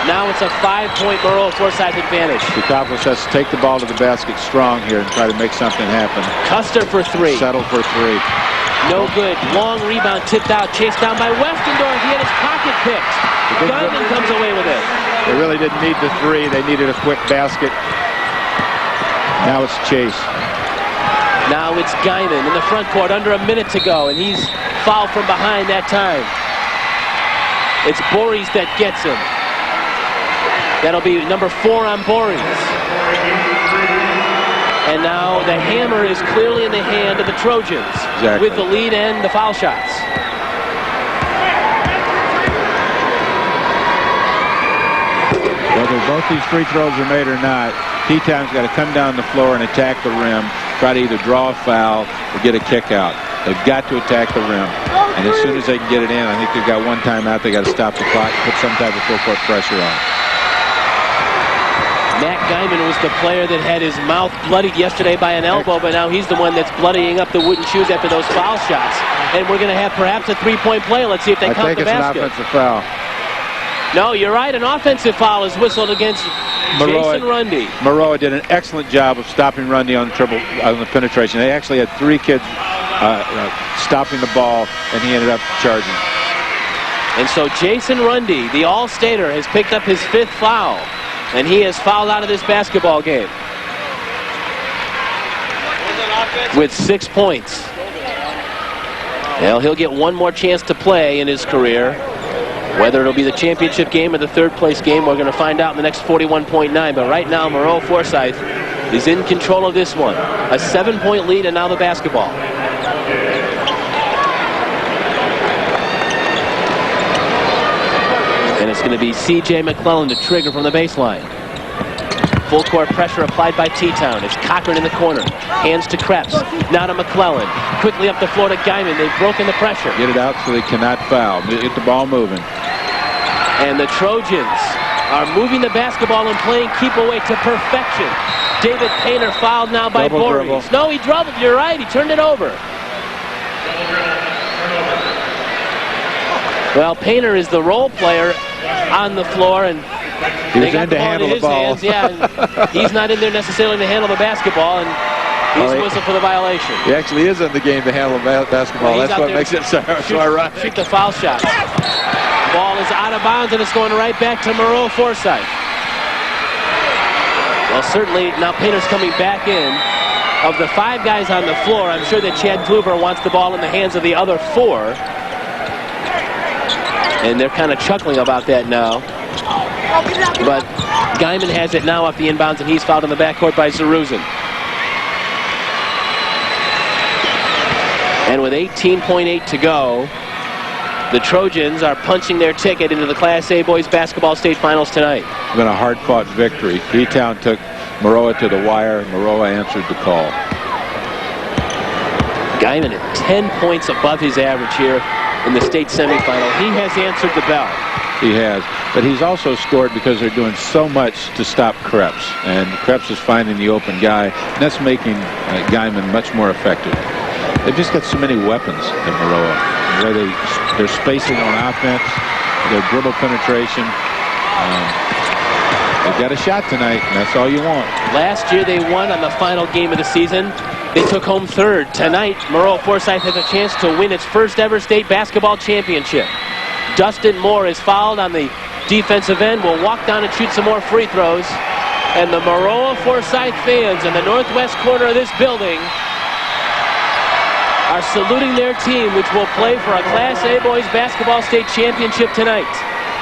Now it's a 5-point Maroa-Forsyth advantage. Teutopolis has to take the ball to the basket strong here and try to make something happen. Custer for three. Settle for three. No good. Long rebound tipped out. Chased down by Westendorf. He had his pocket picked. Guyman comes away with it. They really didn't need the three. They needed a quick basket. Now it's Chase. Now it's Guyman in the front court under a minute to go, and he's fouled from behind that time. It's Voorhees that gets him. That'll be number 4 on Voorhees. And now the hammer is clearly in the hand of the Trojans. Exactly. With the lead and the foul shots. Whether both these free throws are made or not, T-Town's got to come down the floor and attack the rim, try to either draw a foul or get a kick out. They've got to attack the rim. And as soon as they can get it in, I think they've got one timeout. They got to stop the clock and put some type of full court pressure on. Matt Guyman was the player that had his mouth bloodied yesterday by an elbow, but now he's the one that's bloodying up the wooden shoes after those foul shots. And we're going to have perhaps a three-point play. Let's see if they count the basket. I think it's an offensive foul. No, you're right. An offensive foul is whistled against Jason Rundy. Maroa did an excellent job of stopping Rundy on the penetration. They actually had three kids stopping the ball, and he ended up charging. And so Jason Rundy, the All-Stater, has picked up his 5th foul, and he has fouled out of this basketball game with 6 points. Well, he'll get one more chance to play in his career. Whether it'll be the championship game or the third-place game, we're going to find out in the next 41.9. But right now, Maroa-Forsyth is in control of this one. A 7-point lead, and now the basketball. And it's going to be C.J. McClellan to trigger from the baseline. Full court pressure applied by T-Town. It's Cochran in the corner. Hands to Krebs. Now to McClellan. Quickly up the floor to Guyman. They've broken the pressure. Get it out so they cannot foul. Get the ball moving. And the Trojans are moving the basketball and playing keep away to perfection. David Painter fouled now by Voorhees. No, he dribbled. You're right. He turned it over. Well, Painter is the role player on the floor, and they got the ball in his hands. Yeah, and he's not in there necessarily to handle the basketball, and he's whistled for the violation. He actually is in the game to handle basketball. That's what makes it so ironic. Shoot the foul shot. Ball is out of bounds, and it's going right back to Maroa-Forsyth. Well, certainly now Painter's coming back in. Of the 5 guys on the floor, I'm sure that Chad Kluver wants the ball in the hands of the other 4. And they're kind of chuckling about that now. But Guyman has it now off the inbounds, and he's fouled in the backcourt by Zaruzin. And with 18.8 to go, the Trojans are punching their ticket into the Class A Boys Basketball State Finals tonight. It's been a hard-fought victory. T-Town took Maroa to the wire, and Maroa answered the call. Guyman at 10 points above his average here in the state semifinal. He has answered the bell. He has. But he's also scored because they're doing so much to stop Krebs. And Krebs is finding the open guy. And that's making Guyman much more effective. They've just got so many weapons at Maroa. The way they're spacing on offense, their dribble penetration. They've got a shot tonight, and that's all you want. Last year they won on the final game of the season. They took home 3rd. Tonight, Maroa-Forsyth has a chance to win its first ever state basketball championship. Dustin Moore is fouled on the defensive end. Will walk down and shoot some more free throws. And the Maroa-Forsyth fans in the northwest corner of this building are saluting their team, which will play for a Class A Boys Basketball State Championship tonight.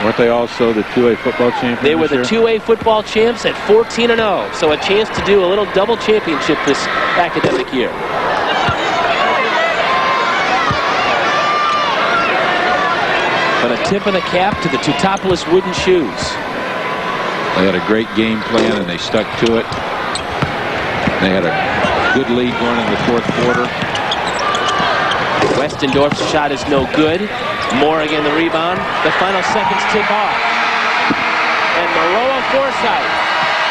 Weren't they also the 2A football champions? They were the 2A football champs at 14-0. So a chance to do a little double championship this academic year. But a tip of the cap to the Teutopolis Wooden Shoes. They had a great game plan, and they stuck to it. They had a good lead going in the 4th quarter. Westendorf's shot is no good. Moore again the rebound. The final seconds tick off. And Maroa-Forsyth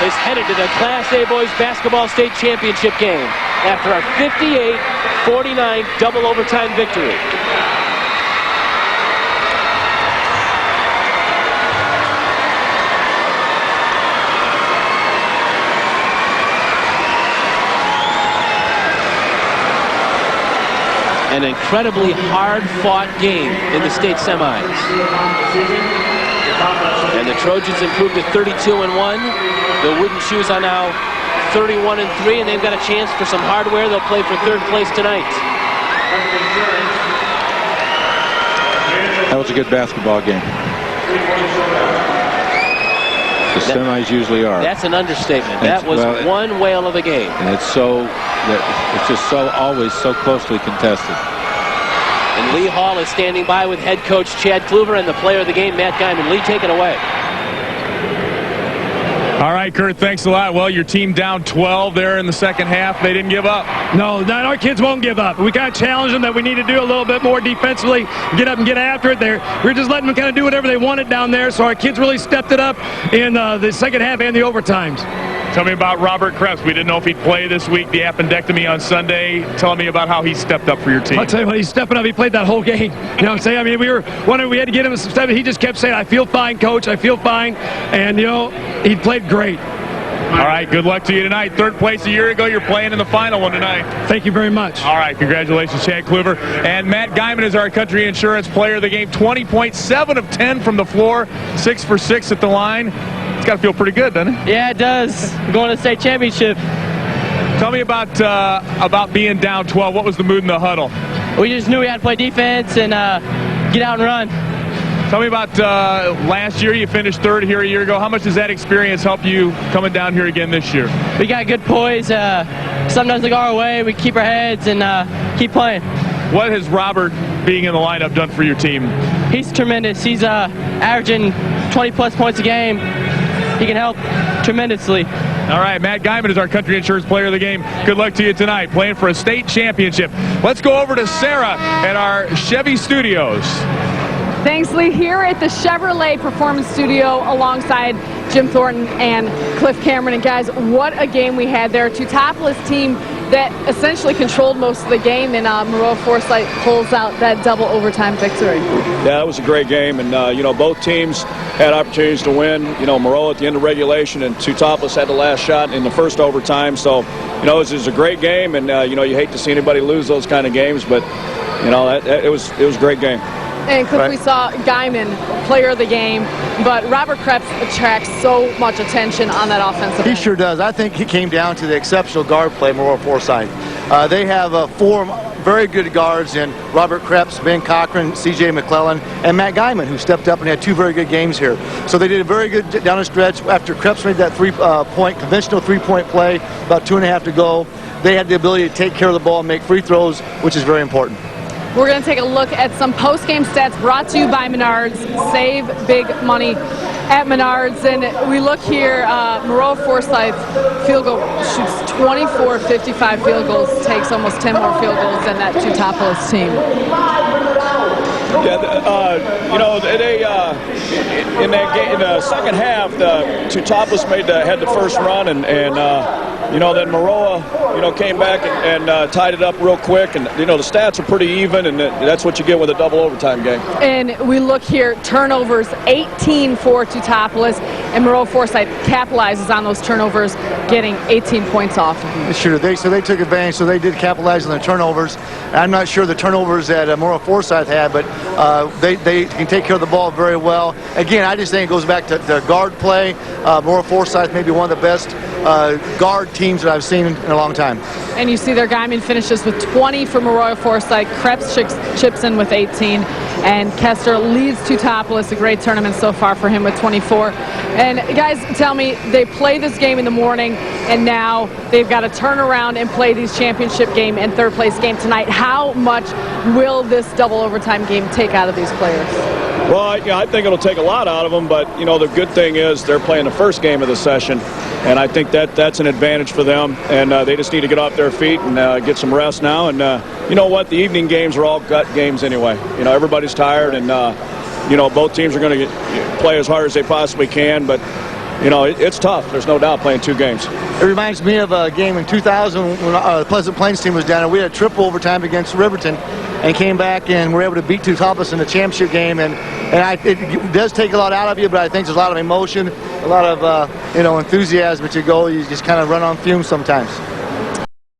is headed to the Class A Boys Basketball State Championship game after a 58-49 double overtime victory. An incredibly hard-fought game in the state semis. And the Trojans improved to 32-1. The Wooden Shoes are now 31-3, and they've got a chance for some hardware. They'll play for 3rd place tonight. That was a good basketball game. The semis usually are. That's an understatement. That was one whale of a game. And it's just always so closely contested. And Lee Hall is standing by with head coach Chad Kluver and the player of the game, Matt Guyman. Lee, take it away. All right, Kurt, thanks a lot. Well, your team down 12 there in the second half. They didn't give up. No, our kids won't give up. We kind of challenged them that we need to do a little bit more defensively, get up and get after it there. We're just letting them kind of do whatever they wanted down there, so our kids really stepped it up in the second half and the overtimes. Tell me about Robert Krebs. We didn't know if he'd play this week, the appendectomy on Sunday. Tell me about how he stepped up for your team. I'll tell you what, he's stepping up. He played that whole game. You know what I'm saying? I mean, we had to get him some stuff. He just kept saying, I feel fine, Coach. I feel fine. And, you know, he played great. All right, good luck to you tonight. Third place a year ago. You're playing in the final one tonight. Thank you very much. All right, congratulations, Chad Kluver. And Matt Guyman is our Country Insurance Player of the Game. 20.7 of 10 from the floor, 6 for 6 at the line. It's got to feel pretty good, doesn't it? Yeah, it does. We're going to the state championship. Tell me about being down 12. What was the mood in the huddle? We just knew we had to play defense and get out and run. Tell me about last year. You finished third here a year ago. How much does that experience help you coming down here again this year? We got good poise. Sometimes they go our way. We keep our heads and keep playing. What has Robert being in the lineup done for your team? He's tremendous. He's averaging 20-plus points a game. He can help tremendously. All right, Matt Guyman is our Country Insurance Player of the Game. Good luck to you tonight, playing for a state championship. Let's go over to Sarah at our Chevy Studios. Thanks, Lee. Here at the Chevrolet Performance Studio alongside Jim Thornton and Cliff Cameron. And guys, what a game we had there. Teutopolis team that essentially controlled most of the game, and Maroa-Forsyth pulls out that double overtime victory. Yeah, it was a great game, and you know, both teams had opportunities to win. You know, Maroa at the end of regulation, and Teutopolis had the last shot in the first overtime. So, you know, it was a great game, and you know, you hate to see anybody lose those kind of games, but you know, it was a great game. And Cliff, we saw Guyman, player of the game, but Robert Krebs attracts so much attention on that offensive end. He sure does. I think he came down to the exceptional guard play, Maroa-Forsyth. They have 4 very good guards in Robert Krebs, Ben Cochran, C.J. McClellan, and Matt Guyman, who stepped up and had 2 very good games here. So they did a very good down the stretch. After Krebs made that conventional three-point play, about 2.5 to go, they had the ability to take care of the ball and make free throws, which is very important. We're going to take a look at some post-game stats brought to you by Menards. Save big money at Menards. And we look here, Maroa-Forsyth field goal shoots 24 55 field goals, takes almost 10 more field goals than that Teutopolis team. Yeah, you know, in that game, in the second half, the Teutopolis had the first run, and you know, then Maroa, you know, came back and tied it up real quick, and you know, the stats are pretty even, and that's what you get with a double overtime game. And we look here, turnovers 18 for Teutopolis, and Maroa-Forsyth capitalizes on those turnovers, getting 18 points off. Sure, so they took advantage, so they did capitalize on the turnovers. I'm not sure the turnovers that Maroa-Forsyth had, but they can take care of the ball very well. Again, I just think it goes back to the guard play. Maroa-Forsyth may be one of the best guard teams that I've seen in a long time. And you see their Guyman finishes with 20 for Maroa-Forsyth. Krebs chips in with 18. And Kester leads Teutopolis, a great tournament so far for him with 24. And guys, tell me, they play this game in the morning, and now they've got to turn around and play these championship game and third place game tonight. How much will this double overtime game take out of these players? Well, I think it'll take a lot out of them, but you know, the good thing is they're playing the first game of the session, and I think that's an advantage for them, and they just need to get off their feet and get some rest now. And you know what, the evening games are all gut games anyway. You know, everybody's tired, and you know, both teams are going to play as hard as they possibly can, but you know, it's tough. There's no doubt playing 2 games. It reminds me of a game in 2000 when the Pleasant Plains team was down there. We had a triple overtime against Riverton and came back and were able to beat Teutopolis in the championship game. And it does take a lot out of you, but I think there's a lot of emotion, a lot of you know, enthusiasm at your goal. You just kind of run on fumes sometimes.